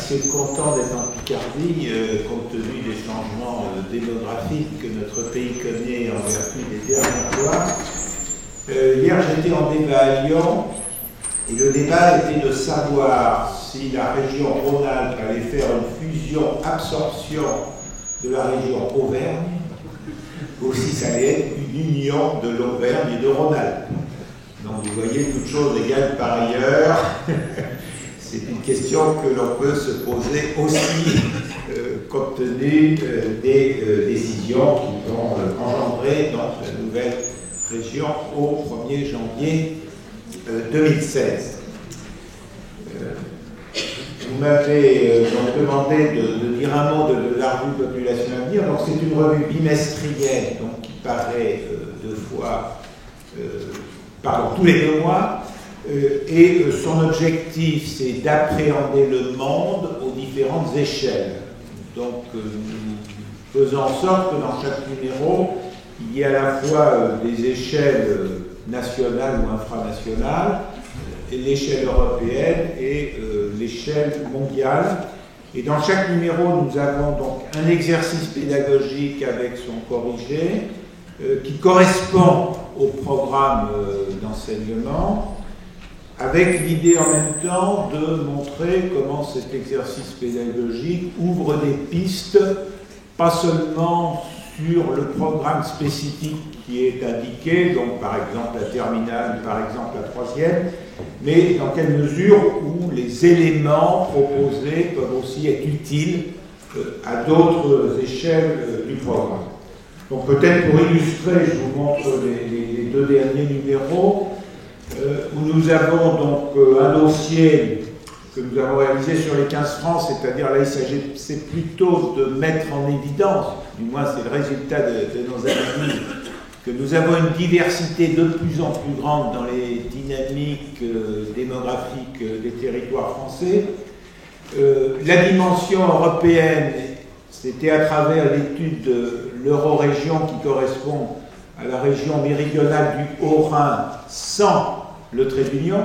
assez content d'être en Picardie, compte tenu des changements démographiques que notre pays connaît en vertu des dernières lois. Hier, j'étais en débat à Lyon, et le débat était de savoir si la région Rhône-Alpes allait faire une fusion-absorption de la région Auvergne, ou si ça allait être une union de l'Auvergne et de Rhône-Alpes. Donc vous voyez, toutes choses égales par ailleurs. C'est une question que l'on peut se poser aussi compte tenu des décisions qui vont engendrer dans la nouvelle région au 1er janvier 2016. Vous m'avez donc demandé de dire un mot de la revue Population à venir. Donc c'est une revue bimestrielle donc, qui paraît tous les 2 mois. Et son objectif, c'est d'appréhender le monde aux différentes échelles. Donc, nous faisons en sorte que dans chaque numéro, il y ait à la fois des échelles nationales ou infranationales, l'échelle européenne et l'échelle mondiale. Et dans chaque numéro, nous avons donc un exercice pédagogique avec son corrigé qui correspond au programme d'enseignement, avec l'idée en même temps de montrer comment cet exercice pédagogique ouvre des pistes, pas seulement sur le programme spécifique qui est indiqué, donc par exemple la terminale, par exemple la 3e, mais dans quelle mesure où les éléments proposés peuvent aussi être utiles à d'autres échelles du programme. Donc peut-être pour illustrer, je vous montre les 2 derniers numéros, où nous avons donc un dossier que nous avons réalisé sur les 15 francs, c'est-à-dire là il s'agit plutôt de mettre en évidence, du moins c'est le résultat de nos analyses, que nous avons une diversité de plus en plus grande dans les dynamiques démographiques des territoires français. La dimension européenne, c'était à travers l'étude de l'Eurorégion qui correspond à la région méridionale du Haut-Rhin sans le trait d'union.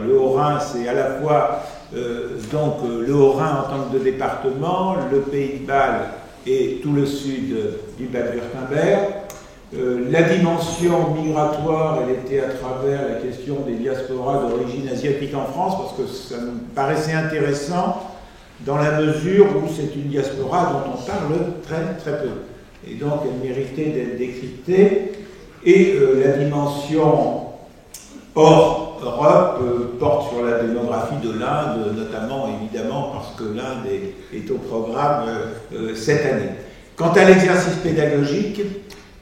Le Haut-Rhin, c'est à la fois le Haut-Rhin en tant que département, le Pays de Bâle et tout le sud du Bade-Wurtemberg. La dimension migratoire, elle était à travers la question des diasporas d'origine asiatique en France, parce que ça me paraissait intéressant dans la mesure où c'est une diaspora dont on parle très très peu. Et donc elle méritait d'être décryptée. Et la dimension hors Europe porte sur la démographie de l'Inde, notamment évidemment parce que l'Inde est au programme cette année. Quant à l'exercice pédagogique,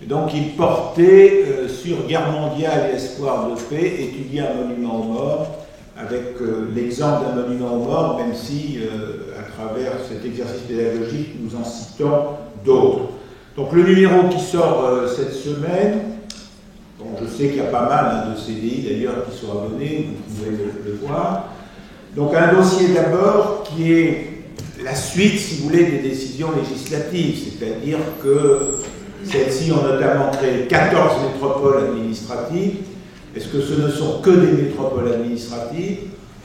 donc il portait sur Guerre mondiale et espoir de paix, étudier un monument aux morts, avec l'exemple d'un monument aux morts, même si à travers cet exercice pédagogique nous en citons d'autres. Donc le numéro qui sort cette semaine, bon, je sais qu'il y a pas mal de CDI d'ailleurs qui sont abonnés, vous pouvez le voir. Donc un dossier d'abord qui est la suite, si vous voulez, des décisions législatives, c'est-à-dire que celles-ci ont notamment créé 14 métropoles administratives. Est-ce que ce ne sont que des métropoles administratives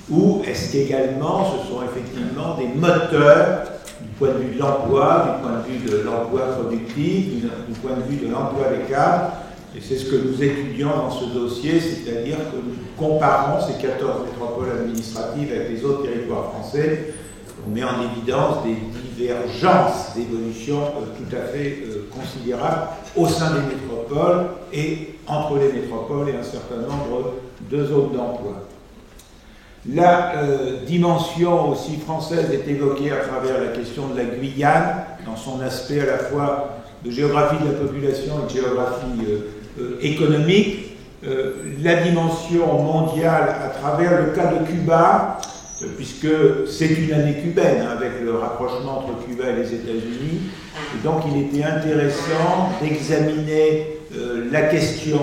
ou est-ce qu'également ce sont effectivement des moteurs du point de vue de l'emploi, du point de vue de l'emploi productif, du point de vue de l'emploi des cadres? Et c'est ce que nous étudions dans ce dossier, c'est-à-dire que nous comparons ces 14 métropoles administratives avec les autres territoires français. On met en évidence des divergences d'évolution tout à fait considérables au sein des métropoles et entre les métropoles et un certain nombre de zones d'emploi. La dimension aussi française est évoquée à travers la question de la Guyane, dans son aspect à la fois de géographie de la population et de géographie économique. La dimension mondiale à travers le cas de Cuba, puisque c'est une année cubaine, avec le rapprochement entre Cuba et les États-Unis. Et donc il était intéressant d'examiner la question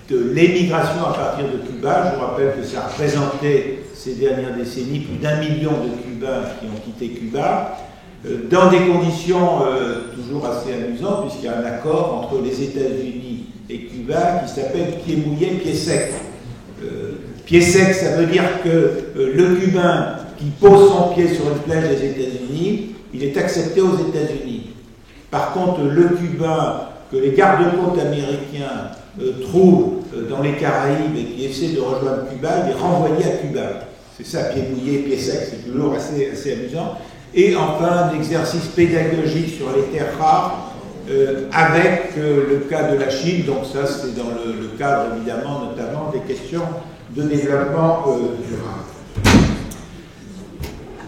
de l'émigration à partir de Cuba. Je vous rappelle que ça représentait ces dernières décennies plus d'1 million de Cubains qui ont quitté Cuba, dans des conditions toujours assez amusantes, puisqu'il y a un accord entre les États-Unis et Cuba qui s'appelle pied mouillé, pied sec. Pied sec, ça veut dire que le Cubain qui pose son pied sur une plage des États-Unis, il est accepté aux États-Unis. Par contre, le Cubain que les gardes-côtes américains trouvent dans les Caraïbes et qui essaie de rejoindre Cuba, il est renvoyé à Cuba. C'est ça, pied mouillé, pied sec, c'est toujours assez amusant. Et enfin, un exercice pédagogique sur les terres rares avec le cas de la Chine. Donc ça, c'est dans le cadre, évidemment, notamment des questions de développement durable.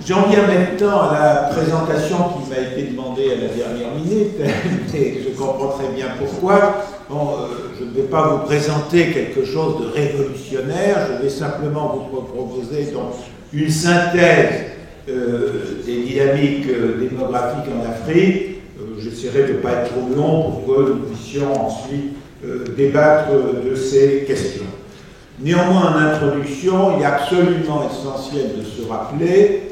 J'en viens maintenant à la présentation qui m'a été demandée à la dernière minute, et je comprends très bien pourquoi. Bon, je ne vais pas vous présenter quelque chose de révolutionnaire, je vais simplement vous proposer donc une synthèse des dynamiques démographiques en Afrique. J'essaierai de ne pas être trop long pour que nous puissions ensuite débattre de ces questions. Néanmoins, en introduction, il est absolument essentiel de se rappeler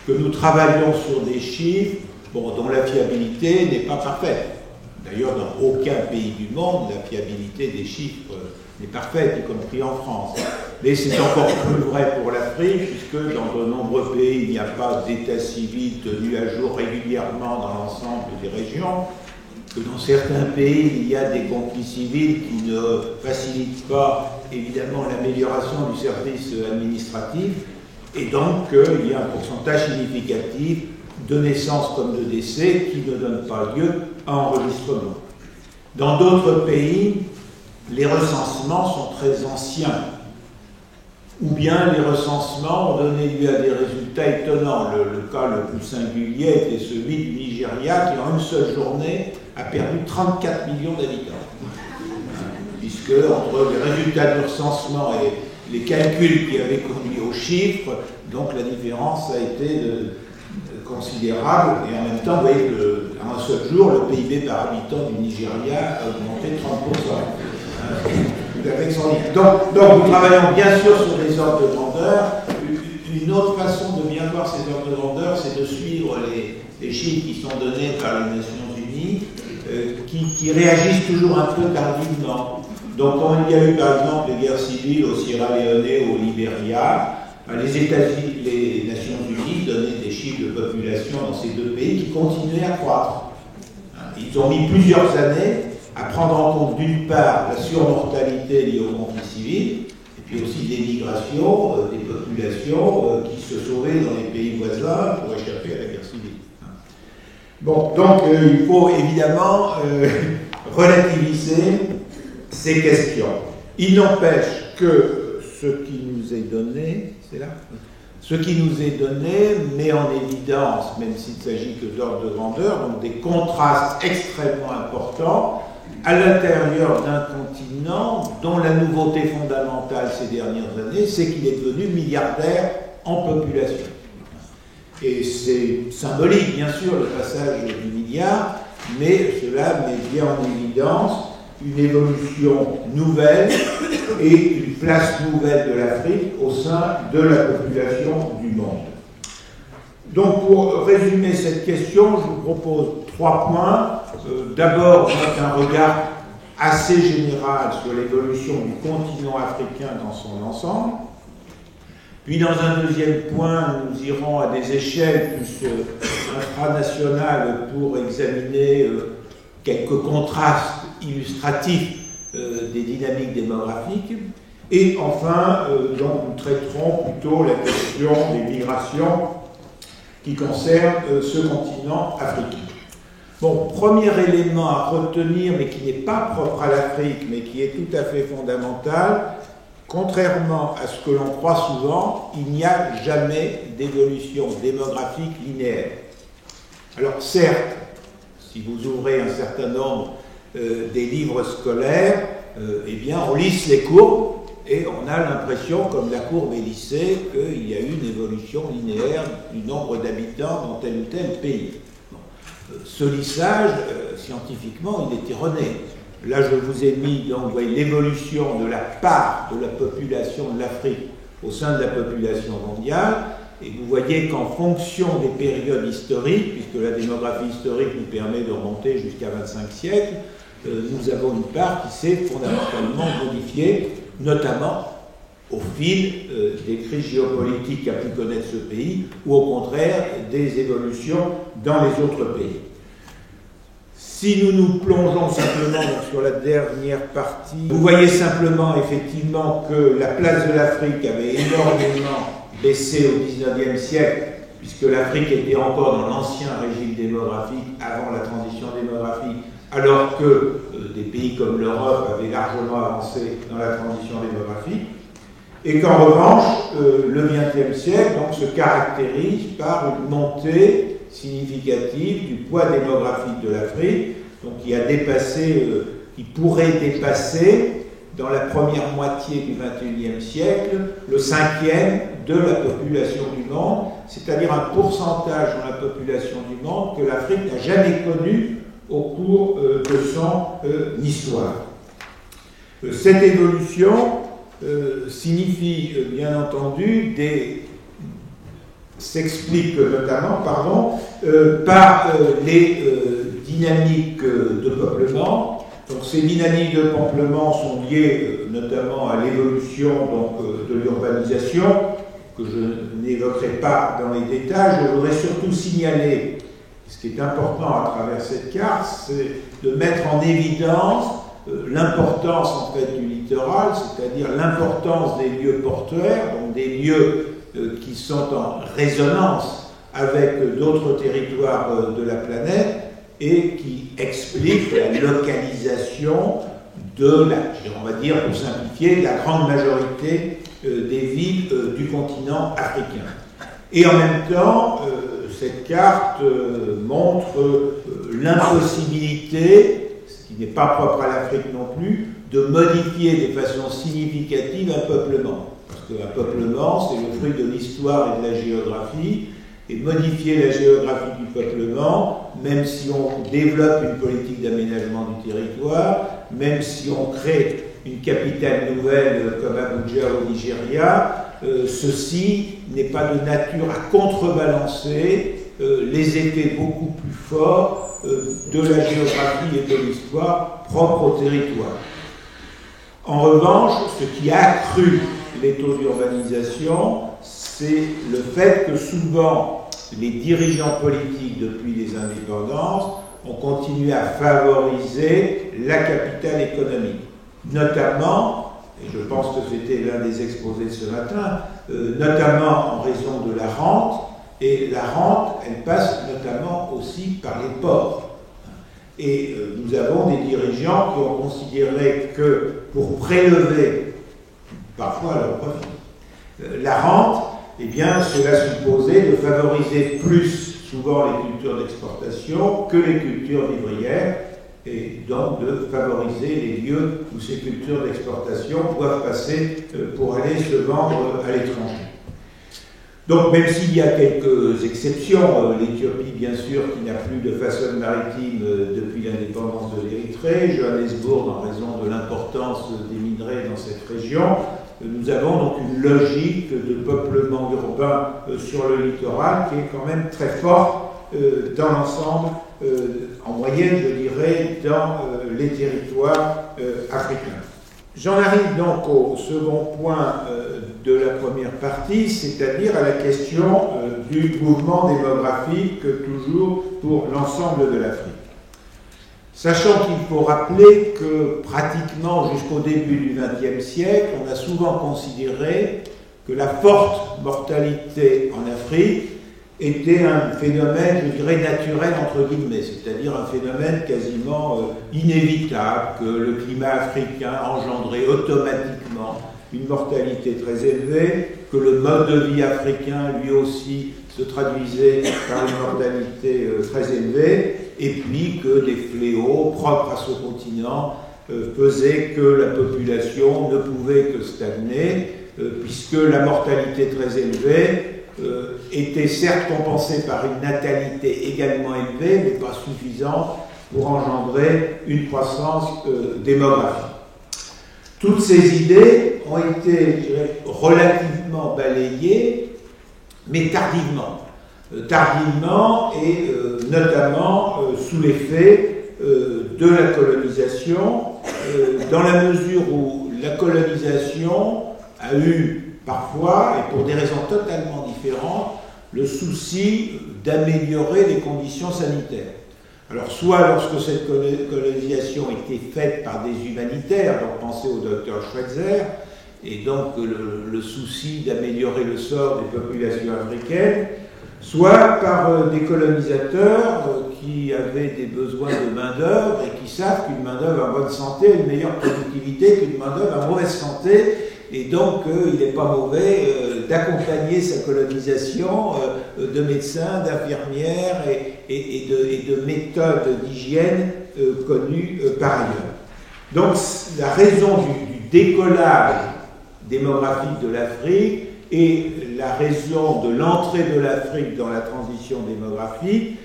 que nous travaillons sur des chiffres dont la fiabilité n'est pas parfaite. D'ailleurs, dans aucun pays du monde, la fiabilité des chiffres n'est parfaite, y compris en France. Mais c'est encore plus vrai pour l'Afrique, puisque dans de nombreux pays, il n'y a pas d'état civil tenu à jour régulièrement dans l'ensemble des régions, que dans certains pays, il y a des conflits civils qui ne facilitent pas, évidemment, l'amélioration du service administratif, et donc il y a un pourcentage significatif de naissances comme de décès qui ne donnent pas lieu à enregistrement. Dans d'autres pays, les recensements sont très anciens, ou bien les recensements ont donné lieu à des résultats étonnants. Le cas le plus singulier était celui du Nigeria qui, en une seule journée, a perdu 34 millions d'habitants. Puisque, entre les résultats du recensement et les calculs qui avaient conduit aux chiffres, donc la différence a été considérable, et en même temps, vous voyez qu'en un seul jour, le PIB par habitant du Nigeria a augmenté de 30%. Avec son lien. Donc, nous travaillons bien sûr sur des ordres de grandeur. Une autre façon de bien voir ces ordres de grandeur, c'est de suivre les chiffres qui sont donnés par les Nations Unies, qui réagissent toujours un peu tardivement. Donc, quand il y a eu par exemple les guerres civiles au Sierra Leone ou au Libéria, les Nations Unies donnaient des chiffres de population dans ces deux pays qui continuaient à croître. Ils ont mis plusieurs années à prendre en compte d'une part la surmortalité liée au conflit civil, et puis aussi des migrations, des populations qui se sauvaient dans les pays voisins pour échapper à la guerre civile. Bon, donc il faut évidemment relativiser ces questions. Il n'empêche que ce qui nous est donné, c'est là, ce qui nous est donné met en évidence, même s'il ne s'agit que d'ordre de grandeur, donc des contrastes extrêmement importants à l'intérieur d'un continent dont la nouveauté fondamentale ces dernières années, c'est qu'il est devenu milliardaire en population. Et c'est symbolique, bien sûr, le passage du milliard, mais cela met bien en évidence une évolution nouvelle et une place nouvelle de l'Afrique au sein de la population du monde. Donc, pour résumer cette question, je vous propose 3 points. D'abord, un regard assez général sur l'évolution du continent africain dans son ensemble. Puis, dans un deuxième point, nous irons à des échelles plus infranationales pour examiner quelques contrastes illustratifs des dynamiques démographiques. Et enfin, donc, nous traiterons plutôt la question des migrations qui concerne ce continent africain. Bon, premier élément à retenir, mais qui n'est pas propre à l'Afrique, mais qui est tout à fait fondamental, contrairement à ce que l'on croit souvent, il n'y a jamais d'évolution démographique linéaire. Alors certes, si vous ouvrez un certain nombre des livres scolaires, eh bien on lisse les courbes, et on a l'impression, comme la courbe est lissée, qu'il y a eu une évolution linéaire du nombre d'habitants dans tel ou tel pays. Bon. Ce lissage, scientifiquement, il est erroné. Là, je vous ai mis donc l'évolution de la part de la population de l'Afrique au sein de la population mondiale, et vous voyez qu'en fonction des périodes historiques, puisque la démographie historique nous permet de remonter jusqu'à 25 siècles, nous avons une part qui s'est fondamentalement modifiée, notamment au fil des crises géopolitiques qu'a pu connaître ce pays, ou au contraire des évolutions dans les autres pays. Si nous nous plongeons simplement sur la dernière partie, vous voyez simplement effectivement que la place de l'Afrique avait énormément baissé au XIXe siècle, puisque l'Afrique était encore dans l'ancien régime démographique avant la transition démographique, alors que des pays comme l'Europe avaient largement avancé dans la transition démographique, et qu'en revanche, le XXe siècle donc, se caractérise par une montée significative du poids démographique de l'Afrique, donc qui pourrait dépasser dans la première moitié du XXIe siècle le 5e de la population du monde, c'est-à-dire un pourcentage dans la population du monde que l'Afrique n'a jamais connu au cours de son histoire. Cette évolution signifie bien entendu s'explique notamment par les dynamiques de peuplement. Donc ces dynamiques de peuplement sont liées notamment à l'évolution de l'urbanisation, que je n'évoquerai pas dans les détails. Je voudrais surtout signaler, ce qui est important à travers cette carte, c'est de mettre en évidence l'importance en fait du littoral, c'est-à-dire l'importance des lieux portuaires, donc des lieux qui sont en résonance avec d'autres territoires de la planète et qui expliquent la localisation on va dire pour simplifier, la grande majorité des villes du continent africain. Et en même temps, cette carte montre l'impossibilité, ce qui n'est pas propre à l'Afrique non plus, de modifier de façon significative un peuplement. Parce qu'un peuplement, c'est le fruit de l'histoire et de la géographie, et modifier la géographie du peuplement, même si on développe une politique d'aménagement du territoire, même si on crée une capitale nouvelle comme Abuja au Nigeria, ceci n'est pas de nature à contrebalancer les effets beaucoup plus forts de la géographie et de l'histoire propres au territoire. En revanche, ce qui a accru les taux d'urbanisation, c'est le fait que souvent les dirigeants politiques depuis les indépendances ont continué à favoriser la capitale économique, notamment, et je pense que c'était l'un des exposés de ce matin, notamment en raison de la rente, et la rente, elle passe notamment aussi par les ports. Et nous avons des dirigeants qui ont considéré que pour prélever, parfois à leur profit, la rente, eh bien, cela supposait de favoriser plus souvent les cultures d'exportation que les cultures vivrières, et donc de favoriser les lieux où ces cultures d'exportation doivent passer pour aller se vendre à l'étranger. Donc, même s'il y a quelques exceptions, l'Éthiopie, bien sûr, qui n'a plus de façade maritime depuis l'indépendance de l'Érythrée, Johannesburg, en raison de l'importance des minerais dans cette région, nous avons donc une logique de peuplement urbain sur le littoral qui est quand même très forte dans l'ensemble, en moyenne, je dirais, dans les territoires africains. J'en arrive donc au second point de la première partie, c'est-à-dire à la question du mouvement démographique, toujours pour l'ensemble de l'Afrique. Sachant qu'il faut rappeler que pratiquement jusqu'au début du XXe siècle, on a souvent considéré que la forte mortalité en Afrique était un phénomène, je dirais, naturel, entre guillemets, c'est-à-dire un phénomène quasiment inévitable, que le climat africain engendrait automatiquement une mortalité très élevée, que le mode de vie africain, lui aussi, se traduisait par une mortalité très élevée, et puis que des fléaux propres à ce continent faisaient que la population ne pouvait que stagner, puisque la mortalité très élevée était certes compensée par une natalité également élevée, mais pas suffisante pour engendrer une croissance démographique. Toutes ces idées ont été, je dirais, relativement balayées, mais tardivement. Tardivement et notamment sous l'effet de la colonisation, dans la mesure où la colonisation a eu parfois, et pour des raisons totalement différentes, le souci d'améliorer les conditions sanitaires. Alors, soit lorsque cette colonisation était faite par des humanitaires, donc pensez au docteur Schweitzer, et donc le souci d'améliorer le sort des populations africaines, soit par des colonisateurs qui avaient des besoins de main-d'œuvre et qui savent qu'une main-d'œuvre en bonne santé a une meilleure productivité qu'une main-d'œuvre en mauvaise santé, et donc il n'est pas mauvais d'accompagner sa colonisation de médecins, d'infirmières et de méthodes d'hygiène connues par ailleurs. Donc la raison du décollage démographique de l'Afrique et la raison de l'entrée de l'Afrique dans la transition démographique,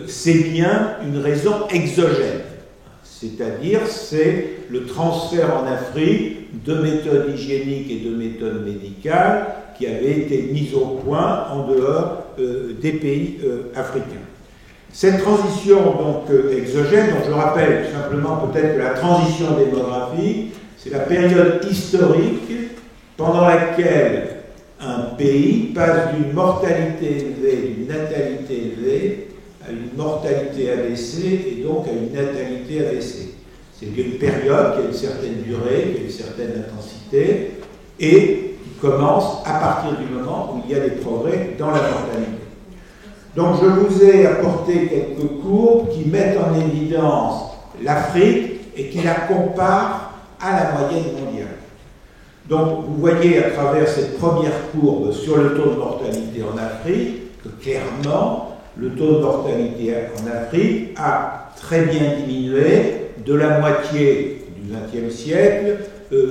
c'est bien une raison exogène. C'est-à-dire, c'est le transfert en Afrique de méthodes hygiéniques et de méthodes médicales qui avaient été mises au point en dehors des pays africains. Cette transition donc exogène, donc je rappelle simplement peut-être que la transition démographique, c'est la période historique pendant laquelle un pays passe d'une mortalité élevée, d'une natalité élevée, à une mortalité abaissée et donc à une natalité abaissée. C'est une période qui a une certaine durée, qui a une certaine intensité et qui commence à partir du moment où il y a des progrès dans la mortalité. Donc je vous ai apporté quelques courbes qui mettent en évidence l'Afrique et qui la comparent à la moyenne mondiale. Donc vous voyez à travers cette première courbe sur le taux de mortalité en Afrique que clairement le taux de mortalité en Afrique a très bien diminué de la moitié du XXe siècle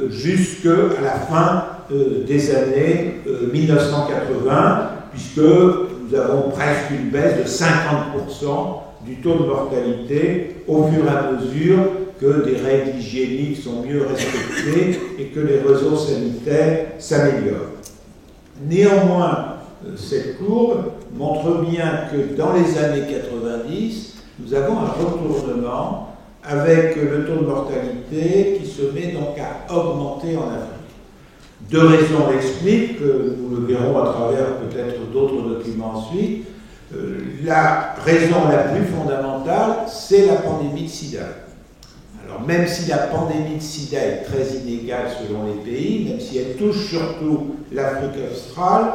jusqu'à la fin des années 1980, puisque nous avons presque une baisse de 50% du taux de mortalité au fur et à mesure que des règles hygiéniques sont mieux respectées et que les réseaux sanitaires s'améliorent. Néanmoins, cette courbe montre bien que dans les années 90, nous avons un retournement avec le taux de mortalité qui se met donc à augmenter en Afrique. Deux raisons l'expliquent, nous le verrons à travers peut-être d'autres documents ensuite. La raison la plus fondamentale, c'est la pandémie de sida. Alors même si la pandémie de sida est très inégale selon les pays, même si elle touche surtout l'Afrique australe,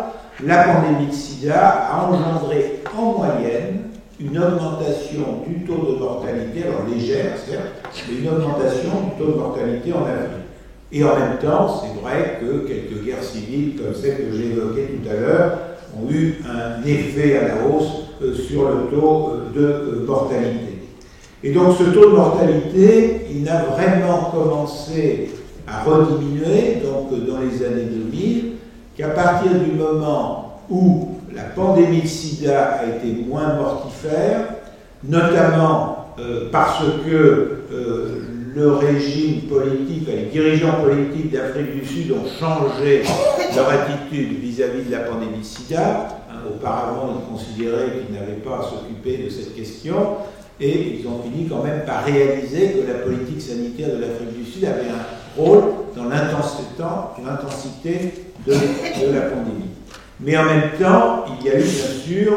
la pandémie de sida a engendré en moyenne une augmentation du taux de mortalité, alors légère certes, mais une augmentation du taux de mortalité en Afrique. Et en même temps, c'est vrai que quelques guerres civiles comme celle que j'ai évoquée tout à l'heure ont eu un effet à la hausse sur le taux de mortalité. Et donc ce taux de mortalité, il n'a vraiment commencé à rediminuer, donc dans les années 2000, qu'à partir du moment où la pandémie de sida a été moins mortifère, notamment parce que le régime politique, les dirigeants politiques d'Afrique du Sud ont changé leur attitude vis-à-vis de la pandémie de sida. Auparavant, ils considéraient qu'ils n'avaient pas à s'occuper de cette question, et ils ont fini quand même par réaliser que la politique sanitaire de l'Afrique du Sud avait un rôle dans l'intensité de la pandémie. Mais en même temps, il y a eu bien sûr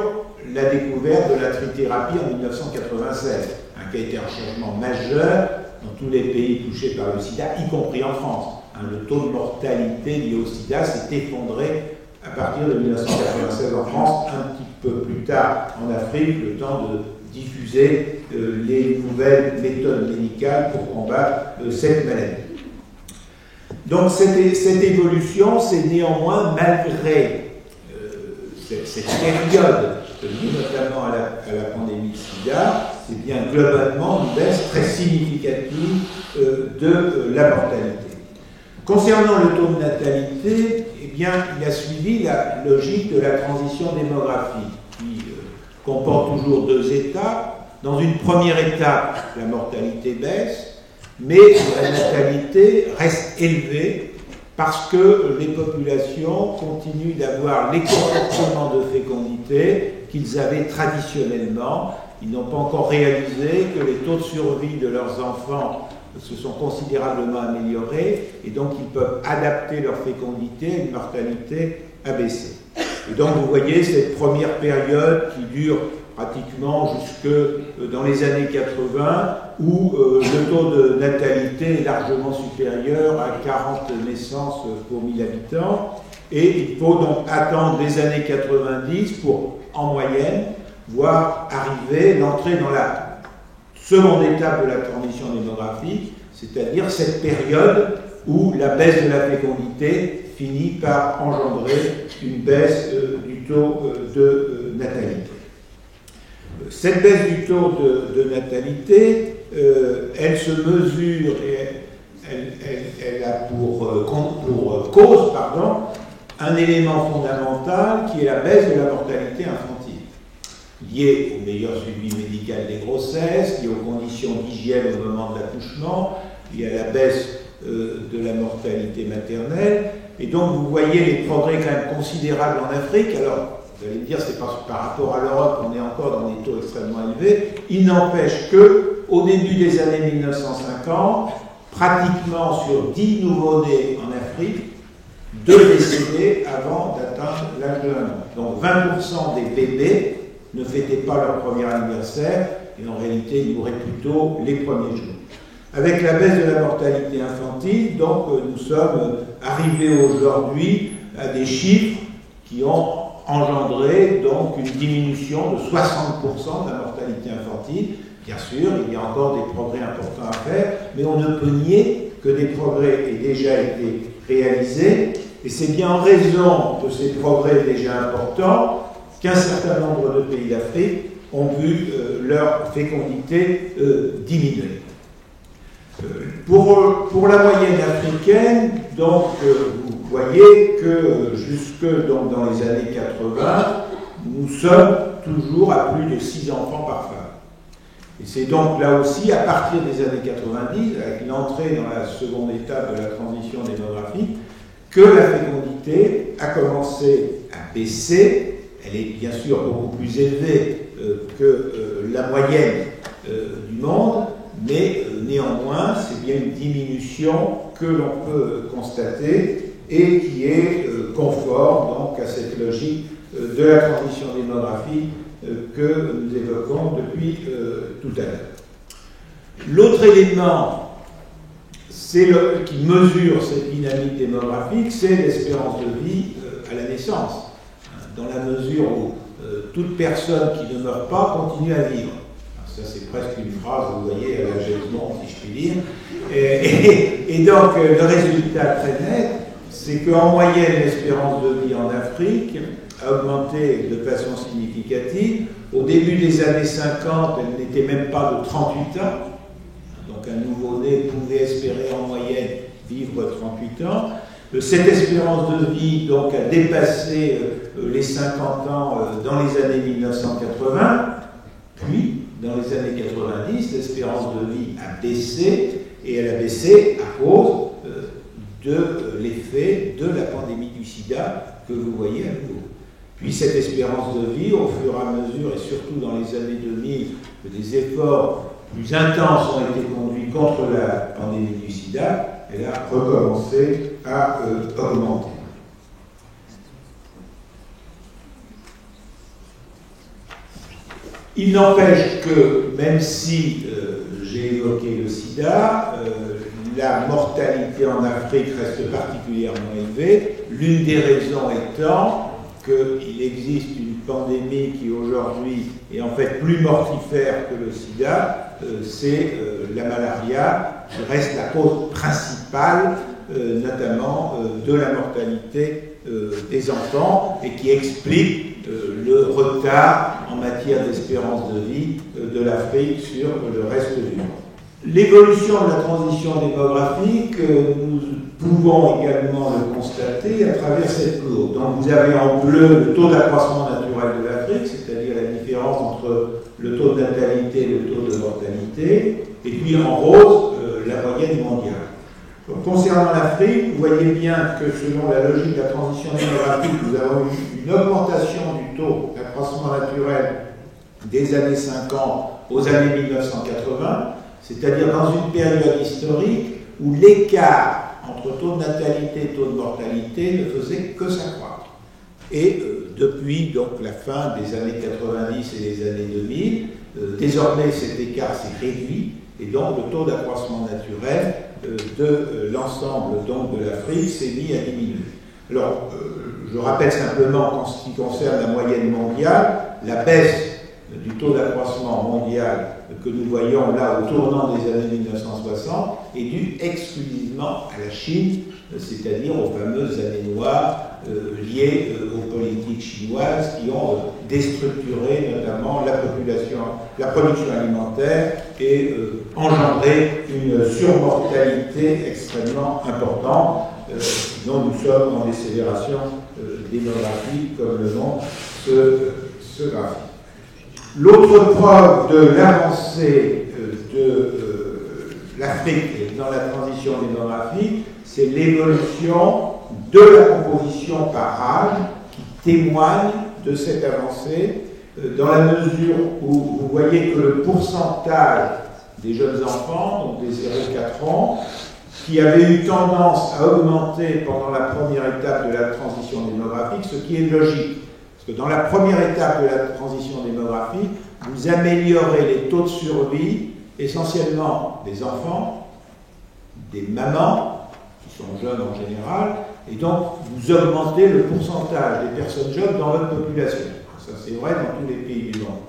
la découverte de la trithérapie en 1996, qui a été un changement majeur dans tous les pays touchés par le sida, y compris en France. Le taux de mortalité lié au sida s'est effondré à partir de 1996 en France, un petit peu plus tard en Afrique, le temps de diffuser les nouvelles méthodes médicales pour combattre cette maladie. Donc cette évolution, c'est néanmoins malgré cette période liée notamment à la pandémie de sida, c'est bien globalement une baisse très significative de la mortalité. Concernant le taux de natalité, eh bien, il a suivi la logique de la transition démographique qui comporte toujours deux étapes. Dans une première étape, la mortalité baisse, mais la natalité reste élevée parce que les populations continuent d'avoir les comportements de fécondité qu'ils avaient traditionnellement. Ils n'ont pas encore réalisé que les taux de survie de leurs enfants se sont considérablement améliorés et donc ils peuvent adapter leur fécondité à une mortalité abaissée. Et donc vous voyez cette première période qui dure pratiquement jusque dans les années 80 où le taux de natalité est largement supérieur à 40 naissances pour 1000 habitants. Et il faut donc attendre les années 90 pour, en moyenne, voir arriver l'entrée dans la seconde étape de la transition démographique, c'est-à-dire cette période où la baisse de la fécondité finit par engendrer une baisse du taux de natalité. Cette baisse du taux de natalité, elle se mesure et elle a pour cause, un élément fondamental qui est la baisse de la mortalité infantile, liée au meilleur suivi médical des grossesses, liée aux conditions d'hygiène au moment de l'accouchement, liée à la baisse de la mortalité maternelle. Et donc vous voyez les progrès quand même considérables en Afrique. Alors, vous allez me dire, c'est par rapport à l'Europe, on est encore dans des taux extrêmement élevés. Il n'empêche que, au début des années 1950, pratiquement sur 10 nouveau-nés en Afrique, 2 décédés avant d'atteindre l'âge de 1 an. Donc 20% des bébés ne fêtaient pas leur premier anniversaire et en réalité ils mouraient plutôt les premiers jours. Avec la baisse de la mortalité infantile, donc nous sommes arrivés aujourd'hui à des chiffres qui ont engendré donc une diminution de 60% de la mortalité infantile. Bien sûr, il y a encore des progrès importants à faire, mais on ne peut nier que des progrès aient déjà été réalisés, et c'est bien en raison de ces progrès déjà importants qu'un certain nombre de pays d'Afrique ont vu leur fécondité diminuer. Pour la moyenne africaine, donc, vous voyez que jusque donc, dans les années 80, nous sommes toujours à plus de 6 enfants par femme. Et c'est donc là aussi, à partir des années 90, avec l'entrée dans la seconde étape de la transition démographique, que la fécondité a commencé à baisser. Elle est bien sûr beaucoup plus élevée que la moyenne du monde, mais néanmoins, c'est bien une diminution que l'on peut constater et qui est conforme donc à cette logique de la transition démographique que nous évoquons depuis tout à l'heure. L'autre élément qui mesure cette dynamique démographique, c'est l'espérance de vie à la naissance, dans la mesure où toute personne qui ne meurt pas continue à vivre. Ça, c'est presque une phrase, vous voyez, à la James Bond, si je puis dire. Et donc, le résultat très net, c'est qu'en moyenne, l'espérance de vie en Afrique a augmenté de façon significative. Au début des années 50, elle n'était même pas de 38 ans. Donc, un nouveau-né pouvait espérer en moyenne vivre 38 ans. Cette espérance de vie donc, a dépassé les 50 ans dans les années 1980, puis dans les années 90, l'espérance de vie a baissé, et elle a baissé à cause de l'effet de la pandémie du sida que vous voyez à nouveau. Puis cette espérance de vie, au fur et à mesure, et surtout dans les années 2000, que des efforts plus intenses ont été conduits contre la pandémie du sida, elle a recommencé à augmenter. Il n'empêche que, même si j'ai évoqué le sida, la mortalité en Afrique reste particulièrement élevée, l'une des raisons étant qu'il existe une pandémie qui aujourd'hui est en fait plus mortifère que le sida, c'est la malaria, qui reste la cause principale, notamment de la mortalité des enfants, et qui explique le retard en matière d'espérance de vie de l'Afrique sur le reste du monde. L'évolution de la transition démographique, nous pouvons également le constater à travers cette courbe. Donc vous avez en bleu le taux d'accroissement naturel de l'Afrique, c'est-à-dire la différence entre le taux de natalité et le taux de mortalité, et puis en rose, la moyenne mondiale. Donc, concernant l'Afrique, vous voyez bien que selon la logique de la transition démographique, nous avons eu une augmentation du taux d'accroissement naturel des années 50 aux années 1980, c'est-à-dire dans une période historique où l'écart entre taux de natalité et taux de mortalité ne faisait que s'accroître. Et depuis donc la fin des années 90 et les années 2000, désormais cet écart s'est réduit et donc le taux d'accroissement naturel de l'ensemble de l'Afrique s'est mis à diminuer. Alors, je rappelle simplement qu'en ce qui concerne la moyenne mondiale, la baisse du taux d'accroissement mondial que nous voyons là au tournant des années 1960 est due exclusivement à la Chine, c'est-à-dire aux fameuses années noires liées aux politiques chinoises qui ont déstructuré notamment la production alimentaire et engendré une surmortalité extrêmement importante. Sinon, nous sommes en décélération démographique, comme le montre ce graphique. L'autre preuve de l'avancée de l'Afrique dans la transition démographique, c'est l'évolution de la composition par âge qui témoigne de cette avancée, dans la mesure où vous voyez que le pourcentage des jeunes enfants, donc des 0-4 ans, qui avait eu tendance à augmenter pendant la première étape de la transition démographique, ce qui est logique. Parce que dans la première étape de la transition démographique, vous améliorez les taux de survie, essentiellement des enfants, des mamans, qui sont jeunes en général, et donc vous augmentez le pourcentage des personnes jeunes dans votre population. Ça, c'est vrai dans tous les pays du monde.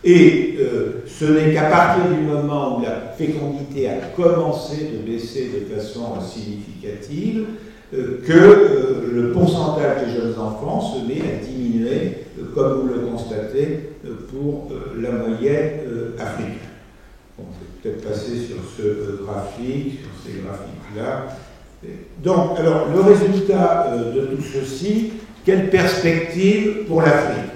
Et ce n'est qu'à partir du moment où la fécondité a commencé de baisser de façon significative que le pourcentage des jeunes enfants se met à diminuer, comme vous le constatez, pour la moyenne africaine. Bon, je vais peut-être passer sur ce graphique, sur ces graphiques-là. Donc, alors, le résultat de tout ceci, quelle perspective pour l'Afrique?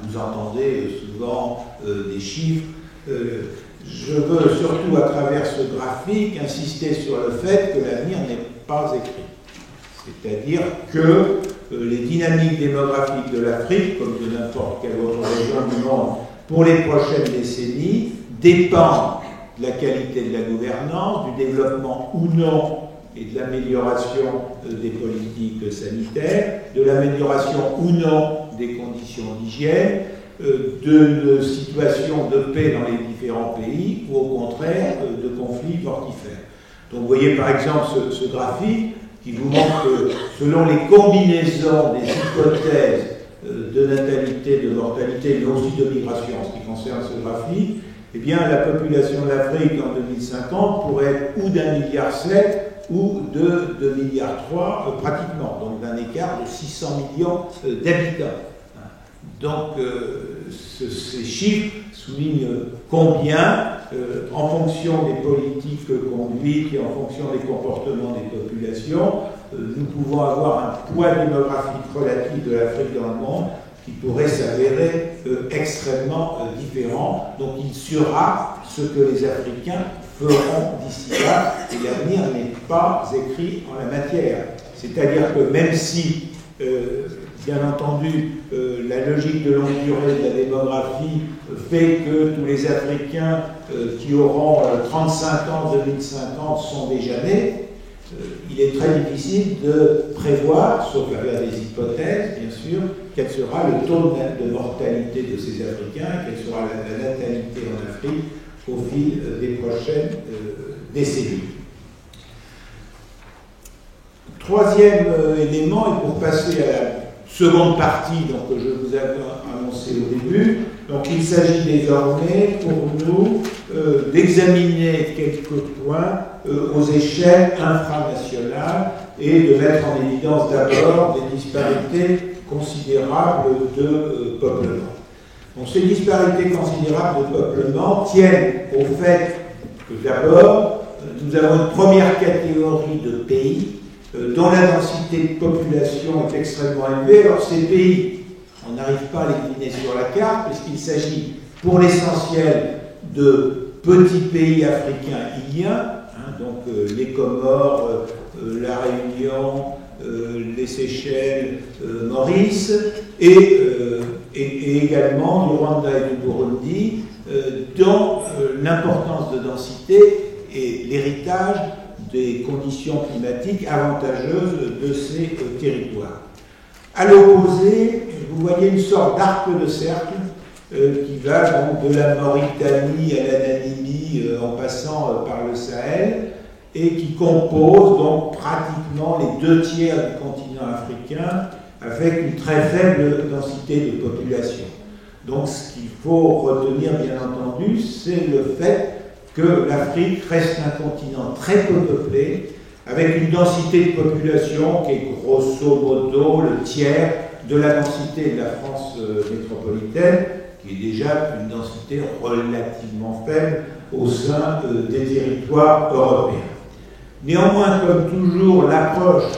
Vous entendez souvent des chiffres. Je veux surtout, à travers ce graphique, insister sur le fait que l'avenir n'est pas écrit. C'est-à-dire que les dynamiques démographiques de l'Afrique, comme de n'importe quelle autre région du monde, pour les prochaines décennies, dépendent de la qualité de la gouvernance, du développement ou non et de l'amélioration des politiques sanitaires, de l'amélioration ou non des conditions d'hygiène, de situations de paix dans les différents pays, ou au contraire de conflits mortifères. Donc vous voyez par exemple ce graphique qui vous montre que selon les combinaisons des hypothèses de natalité, de mortalité, mais aussi de migration, en ce qui concerne ce graphique, eh bien la population de l'Afrique en 2050 pourrait être ou d'1,7 milliard ou de 2,3 milliards pratiquement, donc d'un écart de 600 millions d'habitants. Donc ces chiffres soulignent combien, en fonction des politiques conduites et en fonction des comportements des populations, nous pouvons avoir un poids démographique relatif de l'Afrique dans le monde qui pourrait s'avérer extrêmement différent. Donc il sera ce que les Africains feront d'ici là, et l'avenir n'est pas écrit en la matière. C'est-à-dire que même si, bien entendu, la logique de longue durée de la démographie fait que tous les Africains qui auront 35 ans, 2050 sont déjà nés, il est très difficile de prévoir, sauf avec des hypothèses, bien sûr, quel sera le taux de mortalité de ces Africains, quelle sera la natalité en Afrique au fil des prochaines décennies. Troisième élément, et pour passer à la seconde partie donc, que je vous avais annoncé au début, donc il s'agit désormais pour nous d'examiner quelques points aux échelles infranationales et de mettre en évidence d'abord des disparités considérables de peuplement. Donc ces disparités considérables de peuplement tiennent au fait que d'abord nous avons une première catégorie de pays dont la densité de population est extrêmement élevée. Alors ces pays, on n'arrive pas à les dîner sur la carte, puisqu'il s'agit pour l'essentiel de petits pays africains iliens, donc les Comores, la Réunion, les Seychelles, Maurice, et également du Rwanda et du Burundi, dont l'importance de densité est l'héritage des conditions climatiques avantageuses de ces territoires. À l'opposé, vous voyez une sorte d'arc de cercle qui va donc de la Mauritanie à la Namibie en passant par le Sahel et qui compose donc pratiquement les 2 tiers du continent africain avec une très faible densité de population. Donc ce qu'il faut retenir bien entendu, c'est le fait que l'Afrique reste un continent très peu peuplé avec une densité de population qui est grosso modo le tiers de la densité de la France métropolitaine, qui est déjà une densité relativement faible au sein des territoires européens. Néanmoins, comme toujours, l'approche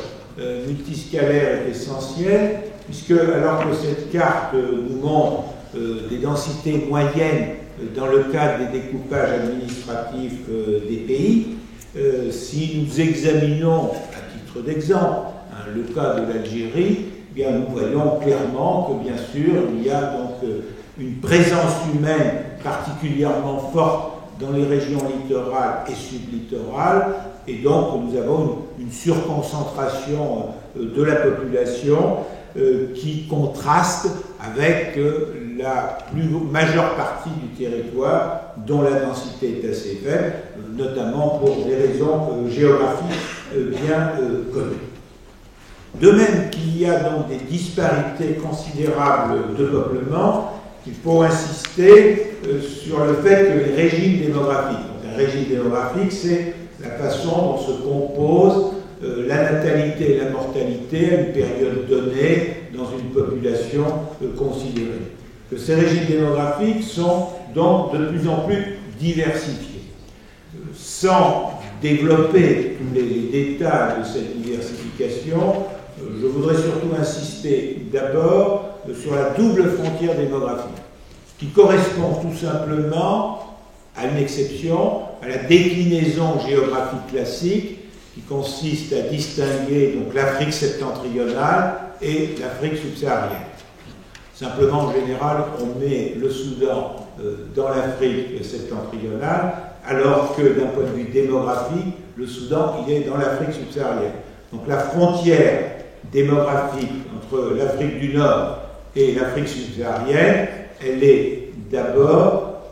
multiscalaire est essentielle, puisque alors que cette carte nous montre des densités moyennes dans le cadre des découpages administratifs des pays, si nous examinons, à titre d'exemple, le cas de l'Algérie, eh bien nous voyons clairement que, bien sûr, il y a donc une présence humaine particulièrement forte dans les régions littorales et sublittorales, et donc nous avons une surconcentration de la population qui contraste avec la majeure partie du territoire dont la densité est assez faible, notamment pour des raisons géographiques bien connues. De même qu'il y a donc des disparités considérables de peuplement, il faut insister sur le fait que les régimes démographiques, donc un régime démographique, c'est la façon dont se compose la natalité et la mortalité à une période donnée dans une population considérée. Que ces régimes démographiques sont donc de plus en plus diversifiés. Sans développer tous les détails de cette diversification, je voudrais surtout insister d'abord sur la double frontière démographique, qui correspond tout simplement à une exception, à la déclinaison géographique classique, qui consiste à distinguer donc l'Afrique septentrionale et l'Afrique subsaharienne. Simplement, en général, on met le Soudan dans l'Afrique septentrionale, alors que d'un point de vue démographique, le Soudan, il est dans l'Afrique subsaharienne. Donc la frontière démographique entre l'Afrique du Nord et l'Afrique subsaharienne, elle est d'abord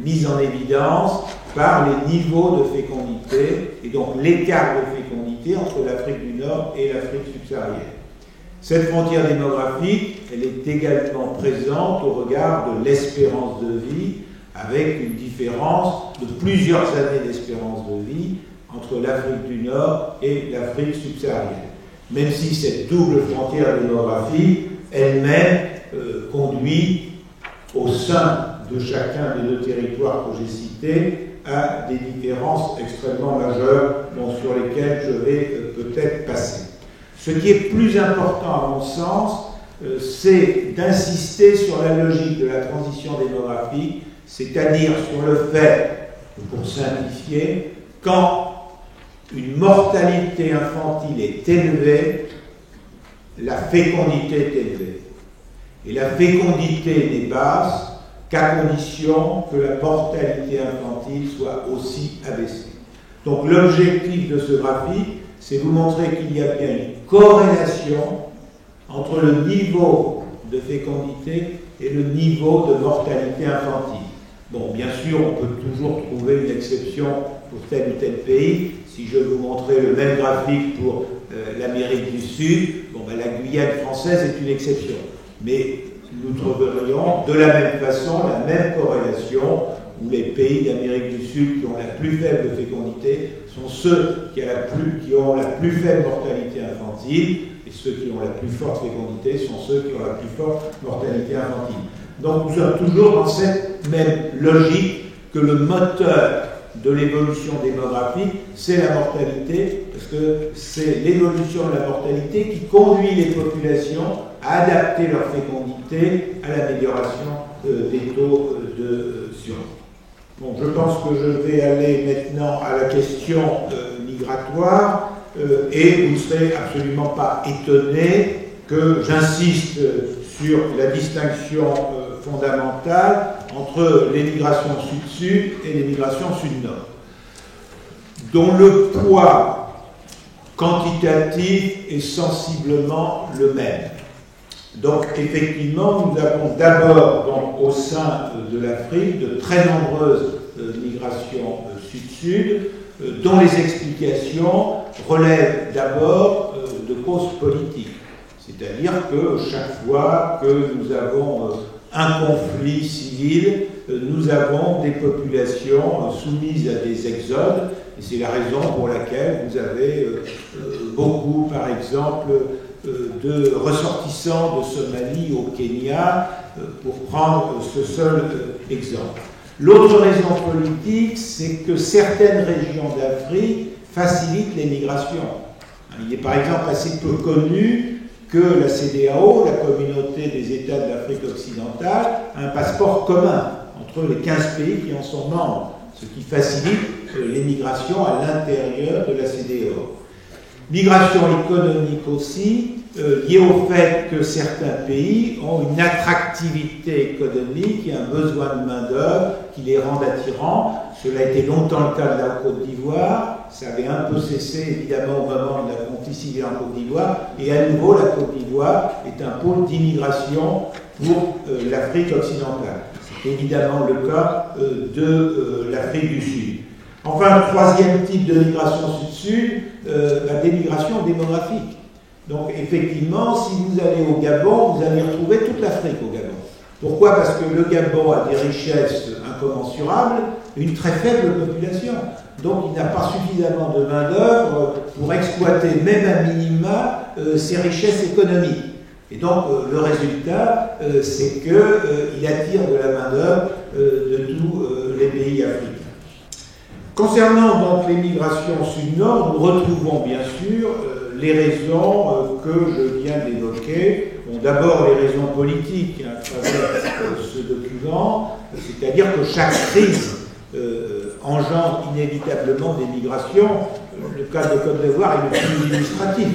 mise en évidence par les niveaux de fécondité et donc l'écart de fécondité entre l'Afrique du Nord et l'Afrique subsaharienne. Cette frontière démographique, elle est également présente au regard de l'espérance de vie, avec une différence de plusieurs années d'espérance de vie entre l'Afrique du Nord et l'Afrique subsaharienne. Même si cette double frontière démographique elle-même conduit au sein de chacun des 2 territoires que j'ai cités à des différences extrêmement majeures sur lesquelles je vais peut-être passer. Ce qui est plus important à mon sens, c'est d'insister sur la logique de la transition démographique, c'est-à-dire sur le fait, pour simplifier, quand une mortalité infantile est élevée, la fécondité est élevée. Et la fécondité n'est basse qu'à condition que la mortalité infantile soit aussi abaissée. Donc l'objectif de ce graphique, c'est vous montrer qu'il y a bien une corrélation entre le niveau de fécondité et le niveau de mortalité infantile. Bon, bien sûr, on peut toujours trouver une exception pour tel ou tel pays. Si je vous montrais le même graphique pour l'Amérique du Sud, bon, ben, la Guyane française est une exception. Mais nous trouverions de la même façon la même corrélation où les pays d'Amérique du Sud qui ont la plus faible fécondité sont ceux qui ont la plus faible mortalité infantile, et ceux qui ont la plus forte fécondité sont ceux qui ont la plus forte mortalité infantile. Donc nous sommes toujours dans cette même logique que le moteur de l'évolution démographique, c'est la mortalité, parce que c'est l'évolution de la mortalité qui conduit les populations à adapter leur fécondité à l'amélioration des taux de survie. Bon, je pense que je vais aller maintenant à la question migratoire, et vous ne serez absolument pas étonné que j'insiste sur la distinction fondamentale entre les migrations sud-sud et les migrations sud-nord, dont le poids quantitatif est sensiblement le même. Donc effectivement, nous avons d'abord au sein de l'Afrique de très nombreuses migrations sud-sud, dont les explications relèvent d'abord de causes politiques. C'est-à-dire que chaque fois que nous avons un conflit civil, nous avons des populations soumises à des exodes, et c'est la raison pour laquelle vous avez beaucoup, par exemple, de ressortissants de Somalie au Kenya, pour prendre ce seul exemple. L'autre raison politique, c'est que certaines régions d'Afrique facilitent les migrations. Il est par exemple assez peu connu que la CEDEAO, la communauté des États de l'Afrique occidentale, a un passeport commun entre les 15 pays qui en sont membres, ce qui facilite les migrations à l'intérieur de la CEDEAO. Migration économique aussi, liée au fait que certains pays ont une attractivité économique et un besoin de main-d'œuvre qui les rend attirants. Cela a été longtemps le cas de la Côte d'Ivoire, ça avait un peu cessé évidemment au moment de la conflit civil en Côte d'Ivoire, et à nouveau la Côte d'Ivoire est un pôle d'immigration pour l'Afrique occidentale. C'est évidemment le cas de l'Afrique du Sud. Enfin, troisième type de migration sud-sud, des migrations démographiques. Donc effectivement, si vous allez au Gabon, vous allez retrouver toute l'Afrique au Gabon. Pourquoi? Parce que le Gabon a des richesses incommensurables, une très faible population. Donc il n'a pas suffisamment de main-d'œuvre pour exploiter, même à minima, ses richesses économiques. Et donc le résultat, c'est qu'il attire de la main-d'œuvre de tous les pays africains. Concernant donc les migrations sud-nord, nous retrouvons bien sûr les raisons que je viens d'évoquer. Bon, d'abord les raisons politiques à travers ce document, c'est-à-dire que chaque crise engendre inévitablement des migrations. Le cas de Côte d'Ivoire est le plus illustratif.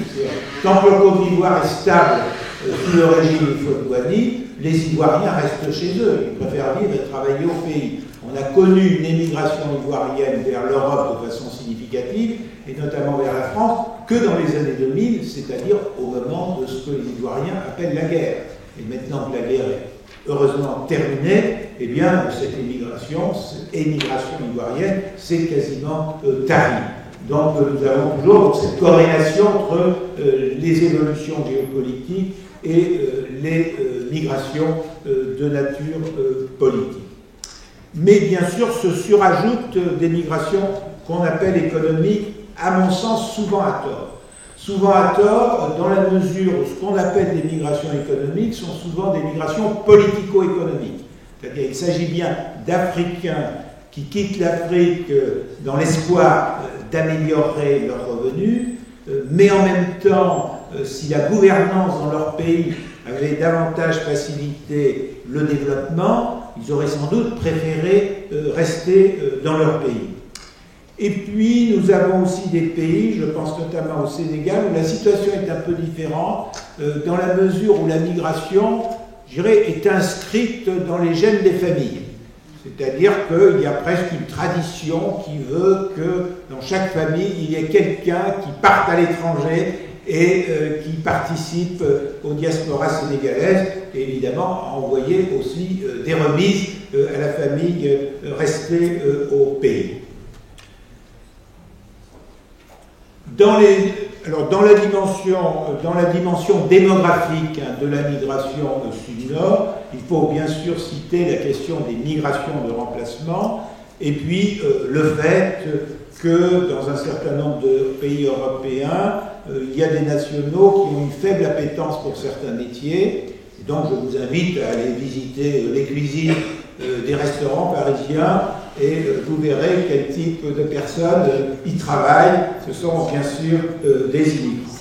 Tant que le Côte d'Ivoire est stable sous le régime Houphouët-Boigny, les Ivoiriens restent chez eux. Ils préfèrent vivre et travailler au pays. On a connu une émigration ivoirienne vers l'Europe de façon significative, et notamment vers la France, que dans les années 2000, c'est-à-dire au moment de ce que les Ivoiriens appellent la guerre. Et maintenant que la guerre est heureusement terminée, eh bien, cette émigration ivoirienne, c'est quasiment tari. Donc nous avons toujours cette corrélation entre les évolutions géopolitiques et les migrations de nature politique. Mais bien sûr, se surajoutent des migrations qu'on appelle économiques, à mon sens, souvent à tort. Souvent à tort, dans la mesure où ce qu'on appelle des migrations économiques sont souvent des migrations politico-économiques. C'est-à-dire qu'il s'agit bien d'Africains qui quittent l'Afrique dans l'espoir d'améliorer leurs revenus, mais en même temps, si la gouvernance dans leur pays avait davantage facilité le développement, ils auraient sans doute préféré rester dans leur pays. Et puis, nous avons aussi des pays, je pense notamment au Sénégal, où la situation est un peu différente, dans la mesure où la migration, je dirais, est inscrite dans les gènes des familles. C'est-à-dire qu'il y a presque une tradition qui veut que dans chaque famille, il y ait quelqu'un qui parte à l'étranger et qui participe aux diasporas sénégalaises, et évidemment à envoyer aussi des remises à la famille restée au pays. Dans la dimension démographique de la migration sud-nord, il faut bien sûr citer la question des migrations de remplacement, et puis le fait que dans un certain nombre de pays européens, il y a des nationaux qui ont une faible appétence pour certains métiers. Et donc je vous invite à aller visiter les cuisines des restaurants parisiens et vous verrez quel type de personnes y travaillent. Ce sont bien sûr des immigrants.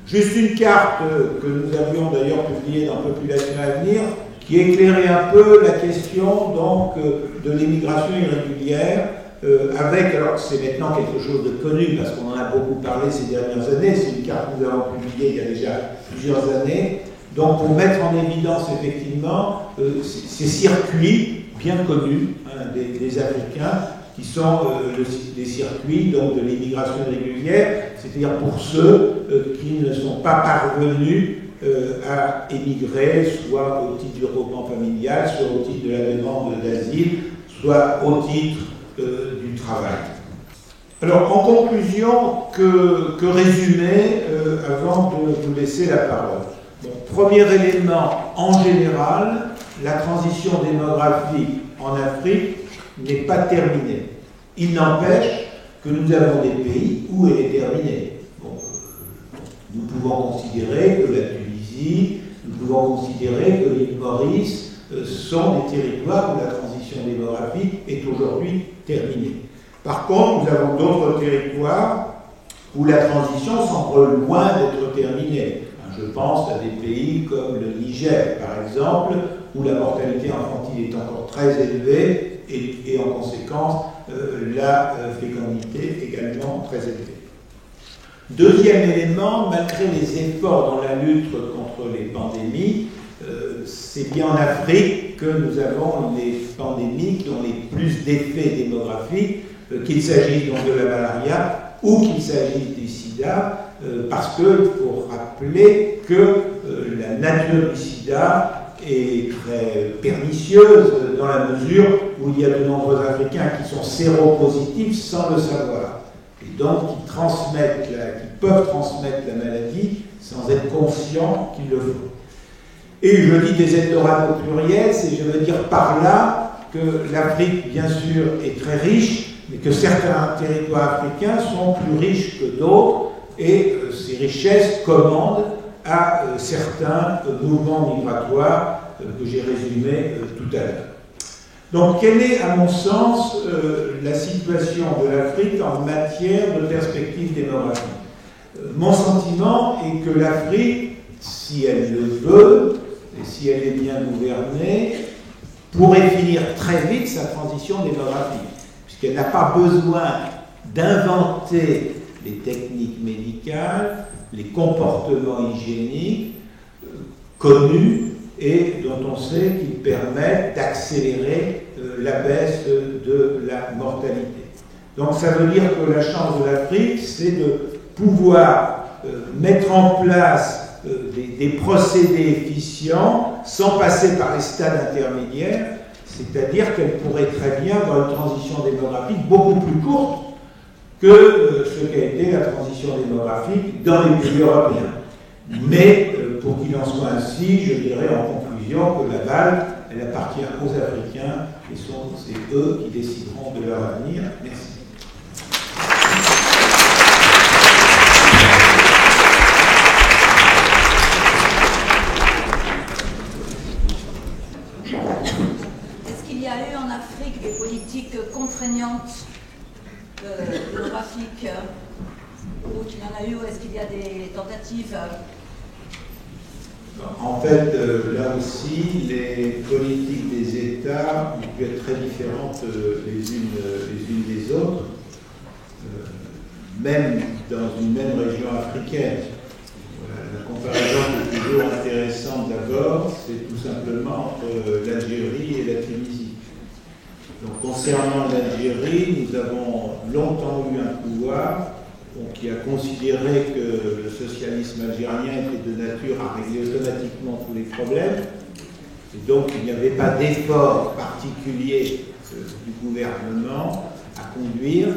Juste une carte que nous avions d'ailleurs publiée dans Population à venir, qui éclairait un peu la question donc de l'immigration irrégulière, avec, alors c'est maintenant quelque chose de connu parce qu'on en a beaucoup parlé ces dernières années, c'est une carte que nous avons publiée il y a déjà plusieurs années, Donc pour mettre en évidence effectivement ces circuits bien connus des Africains, qui sont les circuits donc, de l'immigration régulière, c'est-à-dire pour ceux qui ne sont pas parvenus à émigrer, soit au titre du regroupement familial, soit au titre de la demande d'asile, soit au titre du travail. Alors, en conclusion, que résumer avant de vous laisser la parole? Bon, premier élément, en général, la transition démographique en Afrique n'est pas terminée. Il n'empêche que nous avons des pays où elle est terminée. Bon, nous pouvons considérer que la Tunisie, nous pouvons considérer que l'île Maurice sont des territoires où la transition démographique est aujourd'hui terminée. Par contre, nous avons d'autres territoires où la transition semble loin d'être terminée. Je pense à des pays comme le Niger, par exemple, où la mortalité infantile est encore très élevée et en conséquence, la fécondité également très élevée. Deuxième élément, malgré les efforts dans la lutte contre les pandémies, c'est bien en Afrique que nous avons les pandémies qui ont les plus d'effets démographiques, qu'il s'agisse donc de la malaria ou qu'il s'agisse du sida, parce qu'il faut rappeler que la nature du sida est très pernicieuse dans la mesure où il y a de nombreux Africains qui sont séropositifs sans le savoir, et donc qui peuvent transmettre la maladie sans être conscients qu'ils le font. Et je dis des électorats au pluriel, c'est, je veux dire par là que l'Afrique, bien sûr, est très riche, mais que certains territoires africains sont plus riches que d'autres, et ces richesses commandent à certains mouvements migratoires que j'ai résumés tout à l'heure. Donc, quelle est, à mon sens, la situation de l'Afrique en matière de perspective démographique? Mon sentiment est que l'Afrique, si elle le veut, et si elle est bien gouvernée, pourrait finir très vite sa transition démographique, puisqu'elle n'a pas besoin d'inventer les techniques médicales, les comportements hygiéniques connus et dont on sait qu'ils permettent d'accélérer la baisse de la mortalité. Donc ça veut dire que la chance de l'Afrique, c'est de pouvoir mettre en place des procédés efficients sans passer par les stades intermédiaires, c'est-à-dire qu'elle pourrait très bien avoir une transition démographique beaucoup plus courte que ce qu'a été la transition démographique dans les pays européens. Mais pour qu'il en soit ainsi, je dirais en conclusion que la balle, elle appartient aux Africains et c'est eux qui décideront de leur avenir. Merci. Est-ce qu'il y a eu en Afrique des politiques contraignantes démographiques, ou qu'il y en a eu, ou est-ce qu'il y a des tentatives? En fait, là aussi, les politiques des États ont pu être très différentes les unes des autres, même dans une même région africaine. Voilà, la comparaison qui est toujours intéressante d'abord, c'est tout simplement entre l'Algérie et la Tunisie. Donc, concernant l'Algérie, nous avons longtemps eu un pouvoir qui a considéré que le socialisme algérien était de nature à régler automatiquement tous les problèmes. Et donc, il n'y avait pas d'effort particulier du gouvernement à conduire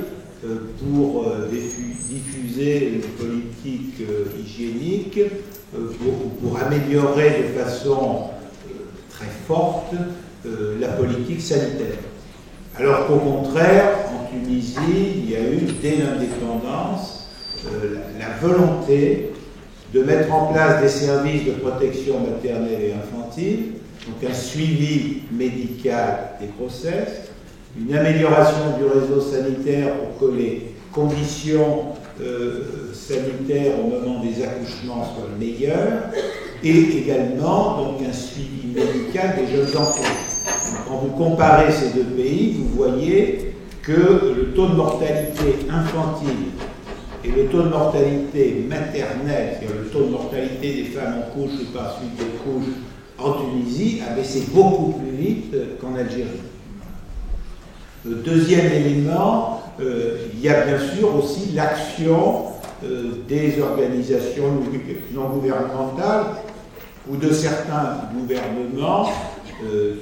pour diffuser une politique hygiénique, pour améliorer de façon très forte la politique sanitaire. Alors qu'au contraire, en Tunisie, il y a eu, dès l'indépendance, la volonté de mettre en place des services de protection maternelle et infantile, donc un suivi médical des grossesses, une amélioration du réseau sanitaire pour que les conditions sanitaires au moment des accouchements soient meilleures, et également donc un suivi médical des jeunes enfants. Quand vous comparez ces deux pays, vous voyez que le taux de mortalité infantile et le taux de mortalité maternelle, c'est-à-dire le taux de mortalité des femmes en couche ou par suite de couche en Tunisie, a baissé beaucoup plus vite qu'en Algérie. Le deuxième élément, il y a bien sûr aussi l'action des organisations non gouvernementales ou de certains gouvernements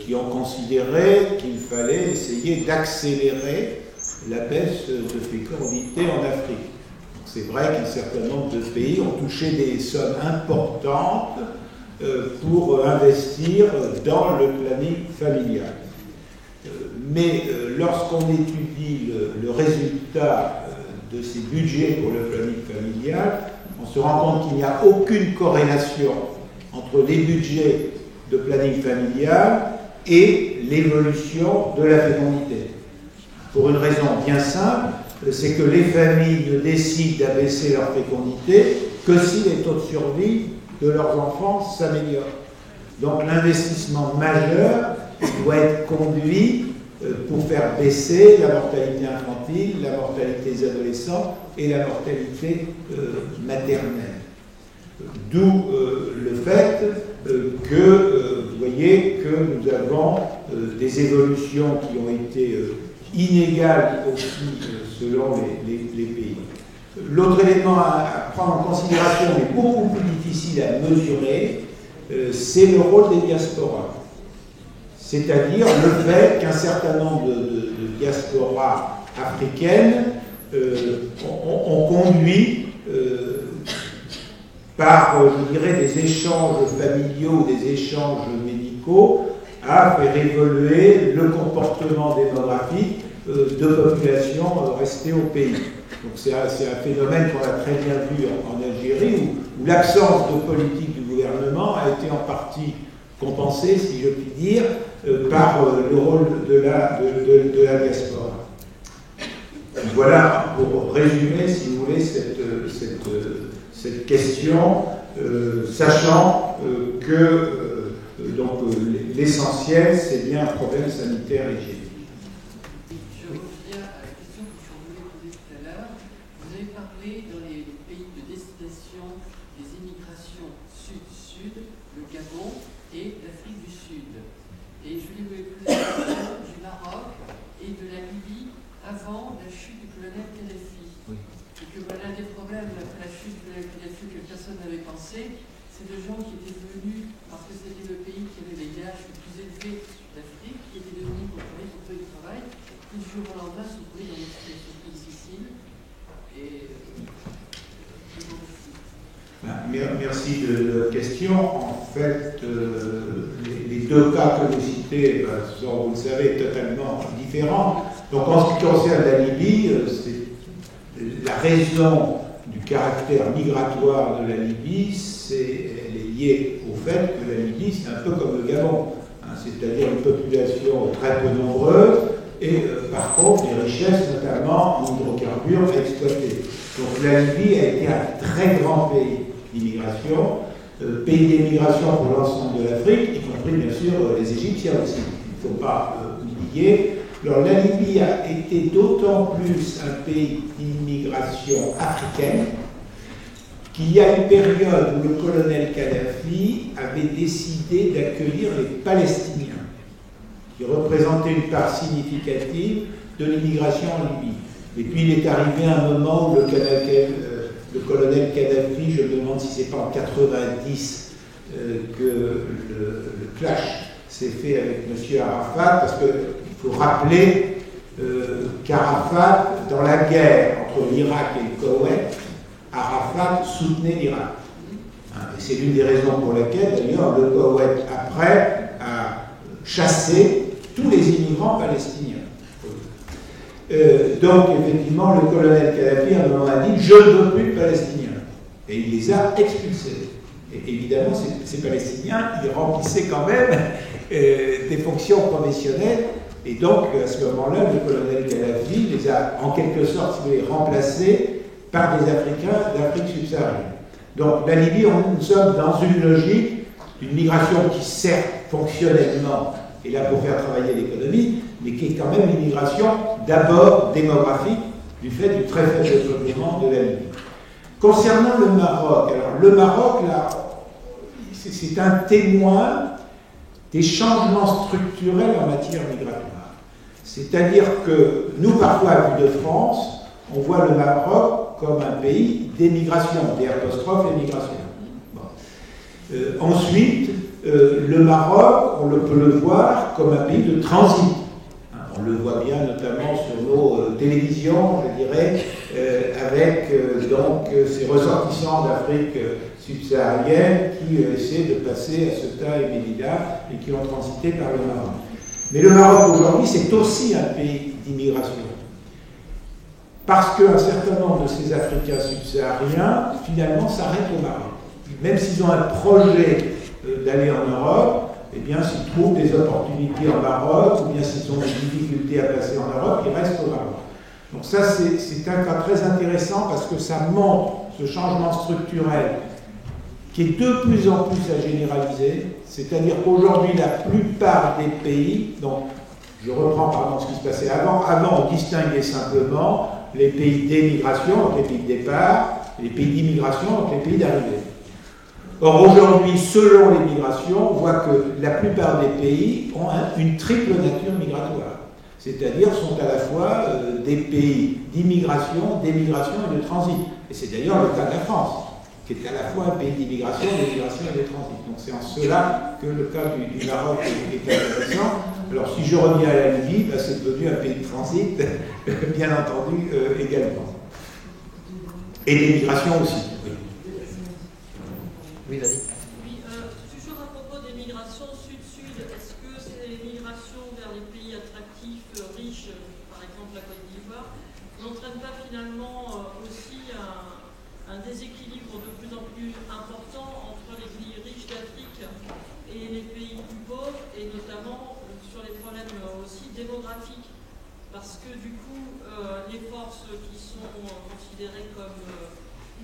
qui ont considéré qu'il fallait essayer d'accélérer la baisse de fécondité en Afrique. C'est vrai qu'un certain nombre de pays ont touché des sommes importantes pour investir dans le planning familial. Mais lorsqu'on étudie le résultat de ces budgets pour le planning familial, on se rend compte qu'il n'y a aucune corrélation entre les budgets de planning familial et l'évolution de la fécondité. Pour une raison bien simple, c'est que les familles ne décident d'abaisser leur fécondité que si les taux de survie de leurs enfants s'améliorent. Donc l'investissement majeur doit être conduit pour faire baisser la mortalité infantile, la mortalité des adolescents et la mortalité maternelle. D'où le fait que, vous voyez, que nous avons des évolutions qui ont été inégales aussi selon les pays. L'autre élément à prendre en considération, mais beaucoup plus difficile à mesurer, c'est le rôle des diasporas. C'est-à-dire le fait qu'un certain nombre de diasporas africaines ont conduit par, je dirais, des échanges familiaux, des échanges médicaux, à faire évoluer le comportement démographique de populations restées au pays. Donc c'est un phénomène qu'on a très bien vu en Algérie, où l'absence de politique du gouvernement a été en partie compensée, si je puis dire, par le rôle de la diaspora. Voilà, pour résumer, si vous voulez, cette question, sachant que l'essentiel, c'est bien un problème sanitaire et hygiénique. Je reviens à la question que je voulais poser tout à l'heure. Vous avez parlé dans les pays de destination des immigrations sud-sud, le Gabon et l'Afrique du Sud. Et je voulais vous poser la question du Maroc et de la Libye avant la chute du colonel Kadhafi. Oui. Et que l'un des problèmes après la chute du colonel Kadhafi que personne n'avait pensé, c'est de gens qui étaient venus parce que c'était le pays qui avait les gages les plus élevés d'Afrique, qui étaient devenus pour trouver du travail, qui du jour au lendemain se trouvaient dans une situation plus difficile. Et merci de la question. En fait, les deux cas que vous citez sont, vous le savez, totalement différents. Donc en ce qui concerne la Libye, la raison du caractère migratoire de la Libye, elle est liée au fait que la Libye, c'est un peu comme le Gabon, c'est-à-dire une population très peu nombreuse et par contre des richesses, notamment en hydrocarbures, à exploiter. Donc la Libye a été un très grand pays d'immigration, pays d'émigration pour l'ensemble de l'Afrique, y compris bien sûr les Égyptiens aussi. Il ne faut pas oublier. Alors la Libye a été d'autant plus un pays d'immigration africaine qu'il y a une période où le colonel Kadhafi avait décidé d'accueillir les Palestiniens, qui représentaient une part significative de l'immigration en Libye. Et puis il est arrivé un moment où le colonel Kadhafi, je me demande si c'est pas en 90 que le clash s'est fait avec M. Arafat, parce qu'il faut rappeler qu'Arafat, dans la guerre entre l'Irak et le Koweït, Arafat soutenait l'Irak. Et c'est l'une des raisons pour lesquelles, d'ailleurs, le Koweït, après, a chassé tous les immigrants palestiniens. Donc, effectivement, le colonel Kadhafi, à un moment, a dit « Je ne veux plus de Palestiniens ». Et il les a expulsés. Et évidemment, ces Palestiniens, ils remplissaient quand même des fonctions professionnelles. Et donc, à ce moment-là, le colonel Kadhafi les a, en quelque sorte, si vous voulez, remplacés par des Africains d'Afrique subsaharienne. Donc, la Libye, nous sommes dans une logique d'une migration qui, certes, fonctionnellement, est là pour faire travailler l'économie, mais qui est quand même une migration d'abord démographique, du fait du très faible développement de la Libye. Concernant le Maroc, alors le Maroc, là, c'est un témoin des changements structurels en matière migratoire. C'est-à-dire que nous, parfois, à vue de France, on voit le Maroc comme un pays d'émigration, d'émigration. Bon. Ensuite, le Maroc, on peut le voir comme un pays de transit. On le voit bien notamment sur nos télévisions, je dirais, avec donc ces ressortissants d'Afrique subsaharienne qui essaient de passer à Ceuta et Melilla et qui ont transité par le Maroc. Mais le Maroc aujourd'hui, c'est aussi un pays d'immigration. Parce qu'un certain nombre de ces Africains subsahariens, finalement, s'arrêtent au Maroc. Même s'ils ont un projet d'aller en Europe, eh bien, s'ils trouvent des opportunités en Maroc, ou bien s'ils ont des difficultés à passer en Europe, ils restent au Maroc. Donc ça, c'est un cas très intéressant parce que ça montre ce changement structurel qui est de plus en plus à généraliser, c'est-à-dire qu'aujourd'hui, la plupart des pays, donc je reprends pardon ce qui se passait avant, on distinguait simplement les pays d'émigration, donc les pays de départ, et les pays d'immigration, donc les pays d'arrivée. Or aujourd'hui, selon les migrations, on voit que la plupart des pays ont une triple nature migratoire, c'est-à-dire sont à la fois des pays d'immigration, d'émigration et de transit. Et c'est d'ailleurs le cas de la France, qui est à la fois un pays d'immigration, d'émigration et de transit. Donc c'est en cela que le cas du Maroc est intéressant. Alors si je reviens à la Libye, ben, c'est devenu un pays de transit, bien entendu également. Et d'émigration aussi. Oui, vas-y. Oui, toujours à propos des migrations sud-sud, est-ce que ces migrations vers les pays attractifs, riches, par exemple la Côte d'Ivoire, n'entraînent pas finalement aussi un déséquilibre de plus en plus important entre les pays riches d'Afrique et les pays plus pauvres, et notamment sur les problèmes aussi démographiques? Parce que du coup, les forces qui sont considérées comme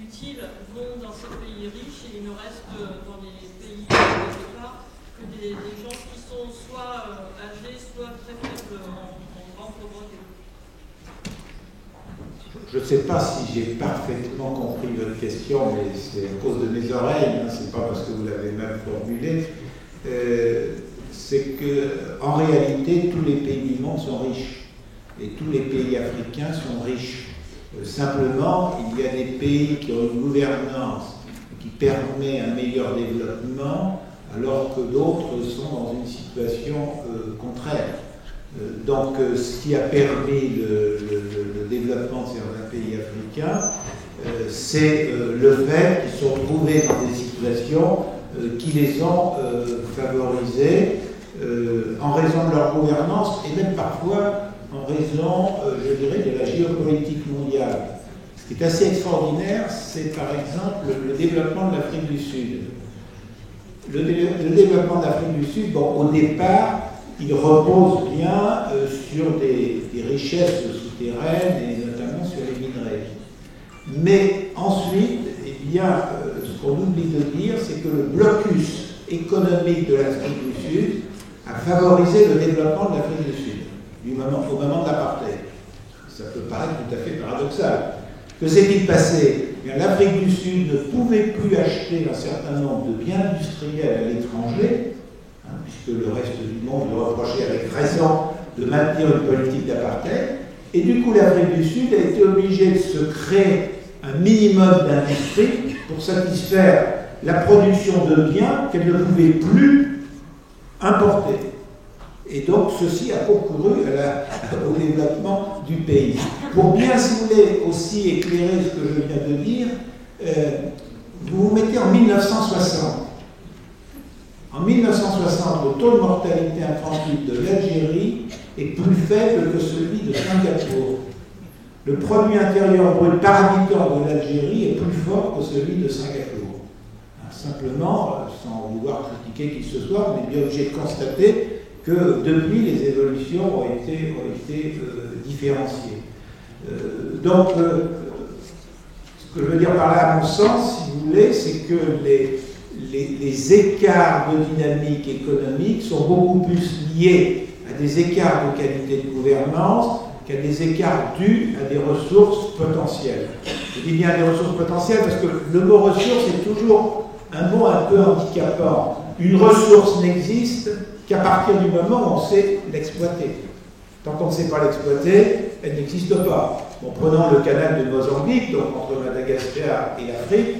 utiles vont dans ces pays riches et il ne reste dans les pays de départ que des gens qui sont soit âgés, soit très faibles en grande pauvreté. Je ne sais pas si j'ai parfaitement compris votre question, mais c'est à cause de mes oreilles, hein, c'est pas parce que vous l'avez mal formulé. C'est qu'en réalité, tous les pays du monde sont riches et tous les pays africains sont riches. Simplement, il y a des pays qui ont une gouvernance qui permet un meilleur développement, alors que d'autres sont dans une situation contraire. Donc, ce qui a permis le développement de certains pays africains, c'est le fait qu'ils se sont trouvés dans des situations qui les ont favorisés en raison de leur gouvernance et même parfois en raison, je dirais, de la géopolitique mondiale. Ce qui est assez extraordinaire, c'est par exemple le développement de l'Afrique du Sud. Le développement de l'Afrique du Sud, bon, au départ, il repose bien sur des richesses souterraines et notamment sur les minerais. Mais ensuite, eh bien, ce qu'on oublie de dire, c'est que le blocus économique de l'Afrique du Sud a favorisé le développement de l'Afrique du Sud. Au moment de l'apartheid. Ça peut paraître tout à fait paradoxal. Que s'est-il passé? L'Afrique du Sud ne pouvait plus acheter un certain nombre de biens industriels à l'étranger, hein, puisque le reste du monde lui reprochait avec raison de maintenir une politique d'apartheid, et du coup l'Afrique du Sud a été obligée de se créer un minimum d'industrie pour satisfaire la production de biens qu'elle ne pouvait plus importer. Et donc, ceci a concouru au développement du pays. Pour bien, si vous voulez, aussi éclairer ce que je viens de dire, vous vous mettez en 1960. En 1960, le taux de mortalité infantile de l'Algérie est plus faible que celui de Singapour. Le produit intérieur brut par habitant de l'Algérie est plus fort que celui de Singapour. Simplement, sans vouloir critiquer qui que ce soit, on est bien obligé de constater que depuis, les évolutions ont été différenciées. Donc, ce que je veux dire par là, à mon sens, si vous voulez, c'est que les écarts de dynamique économique sont beaucoup plus liés à des écarts de qualité de gouvernance qu'à des écarts dus à des ressources potentielles. Je dis bien des ressources potentielles parce que le mot ressource est toujours un mot un peu handicapant. Une ressource n'existe qu'à partir du moment où on sait l'exploiter. Tant qu'on ne sait pas l'exploiter, elle n'existe pas. Bon, prenons le canal de Mozambique, donc entre Madagascar et l'Afrique,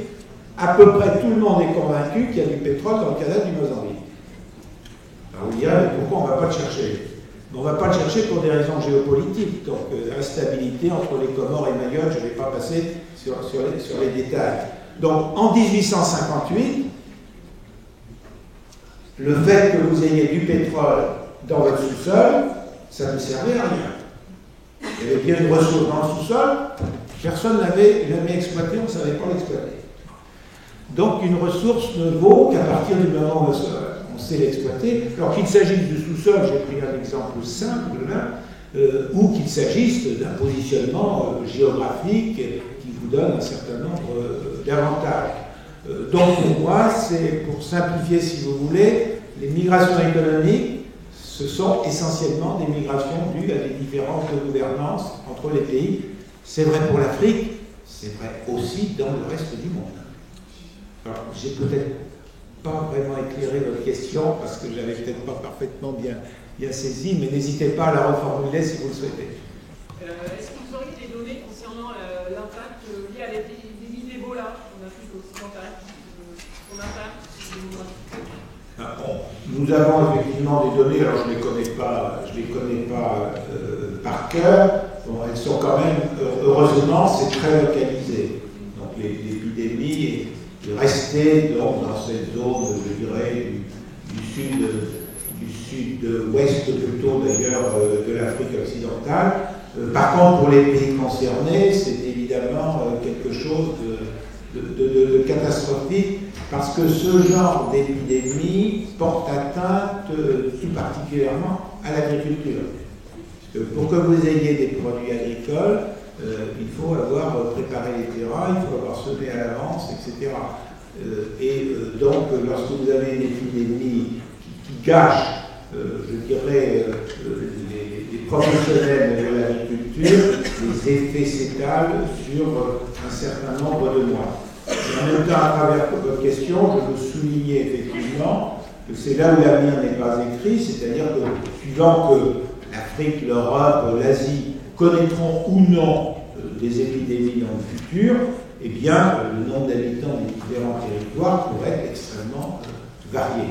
à peu près tout le monde est convaincu qu'il y a du pétrole dans le canal du Mozambique. Alors vous direz, mais pourquoi on ne va pas le chercher? On ne va pas le chercher pour des raisons géopolitiques. Donc instabilité entre les Comores et Mayotte, je ne vais pas passer sur les détails. Donc en 1858, le fait que vous ayez du pétrole dans votre sous-sol, ça ne servait à rien. Il y avait bien une ressource dans le sous-sol, personne ne l'avait jamais exploité, on ne savait pas l'exploiter. Donc une ressource ne vaut qu'à partir du moment où on sait l'exploiter. Alors qu'il s'agisse du sous-sol, j'ai pris un exemple simple là, ou qu'il s'agisse d'un positionnement géographique qui vous donne un certain nombre d'avantages. Donc pour moi, c'est, pour simplifier si vous voulez, les migrations économiques, ce sont essentiellement des migrations dues à des différences de gouvernance entre les pays. C'est vrai pour l'Afrique, c'est vrai aussi dans le reste du monde. Alors, j'ai peut-être pas vraiment éclairé votre question parce que je l'avais peut-être pas parfaitement bien saisi, mais n'hésitez pas à la reformuler si vous le souhaitez. Est-ce que vous auriez des données concernant l'impact lié à l'épidémie d'Ebola en Afrique occidentale, son impact? Nous avons effectivement des données, alors je ne les connais pas par cœur. Bon, elles sont quand même, heureusement, c'est très localisé. Donc l'épidémie est restée donc, dans cette zone, je dirais, du sud-ouest plutôt d'ailleurs de l'Afrique occidentale. Par contre, pour les pays concernés, c'est évidemment quelque chose de catastrophique parce que ce genre d'épidémie porte atteinte tout particulièrement à l'agriculture. Pour que vous ayez des produits agricoles, il faut avoir préparé les terrains, il faut avoir semé à l'avance, etc. Donc, lorsque vous avez une épidémie qui gâche, je dirais, les professionnels de l'agriculture, les effets s'étalent sur un certain nombre de mois. Et en même temps, à travers votre question, je veux souligner effectivement que c'est là où l'avenir n'est pas écrit, c'est-à-dire que suivant que l'Afrique, l'Europe, l'Asie connaîtront ou non des épidémies dans le futur, eh bien, le nombre d'habitants des différents territoires pourrait être extrêmement varié.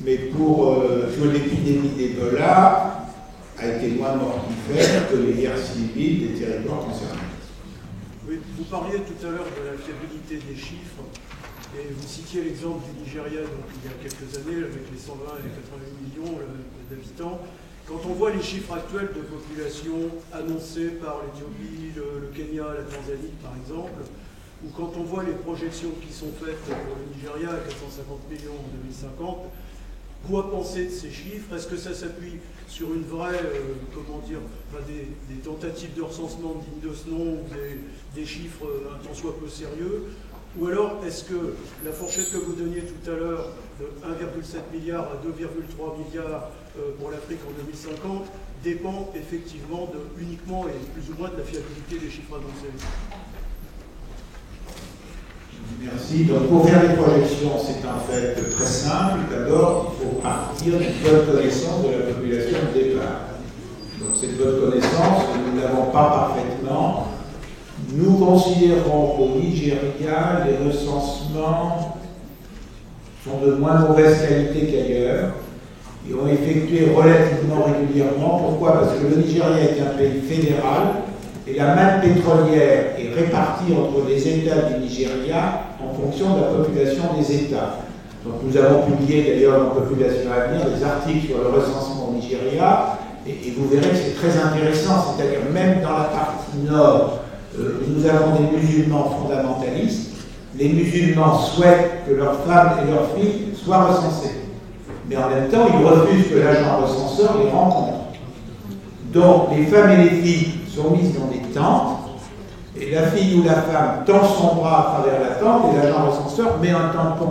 Mais pour l'épidémie d'Ebola a été moins mortifère que les guerres civiles des territoires concernés. Oui, vous parliez tout à l'heure de la fiabilité des chiffres et vous citiez l'exemple du Nigeria donc, il y a quelques années avec les 120 et les 88 millions d'habitants. Quand on voit les chiffres actuels de population annoncés par l'Éthiopie, le Kenya, la Tanzanie par exemple, ou quand on voit les projections qui sont faites pour le Nigeria à 450 millions en 2050, quoi penser de ces chiffres? Est-ce que ça s'appuie sur une vraie, des tentatives de recensement dignes de ce nom, ou des chiffres un tant soit peu sérieux? Ou alors, est-ce que la fourchette que vous donniez tout à l'heure, de 1,7 milliard à 2,3 milliards pour l'Afrique en 2050, dépend effectivement uniquement et plus ou moins de la fiabilité des chiffres annoncés? Merci. Donc, pour faire des projections, c'est un fait très simple. D'abord, il faut partir d'une bonne connaissance de la population de départ. Donc, cette bonne connaissance, nous ne l'avons pas parfaitement. Nous considérons qu'au Nigeria, les recensements sont de moins mauvaise qualité qu'ailleurs et ont effectué relativement régulièrement. Pourquoi? Parce que le Nigeria est un pays fédéral et la manne pétrolière est répartie entre les États du Nigeria en fonction de la population des États. Donc nous avons publié d'ailleurs dans Population à venir des articles sur le recensement au Nigeria et vous verrez que c'est très intéressant, c'est-à-dire même dans la partie nord, nous avons des musulmans fondamentalistes. Les musulmans souhaitent que leurs femmes et leurs filles soient recensées. Mais en même temps, ils refusent que l'agent recenseur les rencontre. Donc, les femmes et les filles sont mises dans des tentes, et la fille ou la femme tend son bras à travers la tente, et l'agent recenseur met un tampon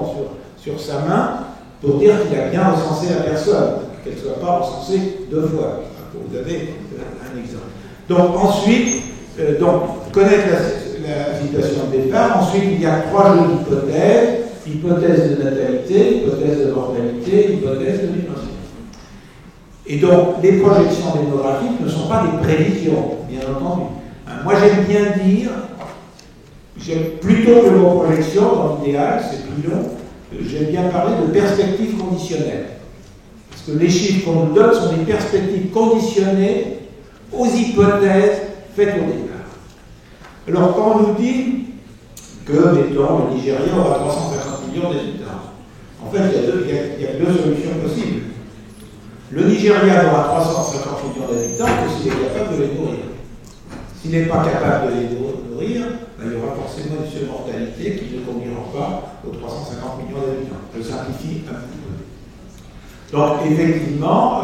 sur sa main pour dire qu'il a bien recensé la personne, qu'elle ne soit pas recensée deux fois. Vous avez un exemple. Donc, ensuite, Donc, connaître la situation de départ. Ensuite, il y a 3 jeux d'hypothèses. Hypothèse de natalité, hypothèse de mortalité, hypothèse de migration. Et donc, les projections démographiques ne sont pas des prévisions, bien entendu. Moi, j'aime bien dire, plutôt que le mot projection, dans l'idéal, c'est plus long, j'aime bien parler de perspectives conditionnelles. Parce que les chiffres qu'on nous donne sont des perspectives conditionnées aux hypothèses faites au départ. Alors, quand on nous dit que, mettons, le Nigeria aura 350 millions d'habitants, en fait, il y a deux solutions possibles. Le Nigeria n'aura 350 millions d'habitants que s'il est capable de les nourrir. S'il n'est pas capable de les nourrir, ben, il y aura forcément une surmortalité qui ne conduira pas aux 350 millions d'habitants. Je simplifie un petit peu. Donc, effectivement,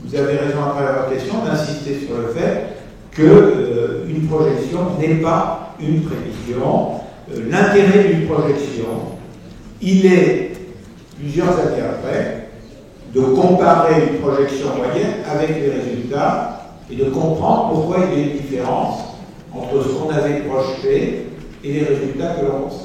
vous avez raison à travers votre question d'insister sur le fait qu'une projection n'est pas une prévision. L'intérêt d'une projection, il est, plusieurs années après, de comparer une projection moyenne avec les résultats et de comprendre pourquoi il y a une différence entre ce qu'on avait projeté et les résultats que l'on constate.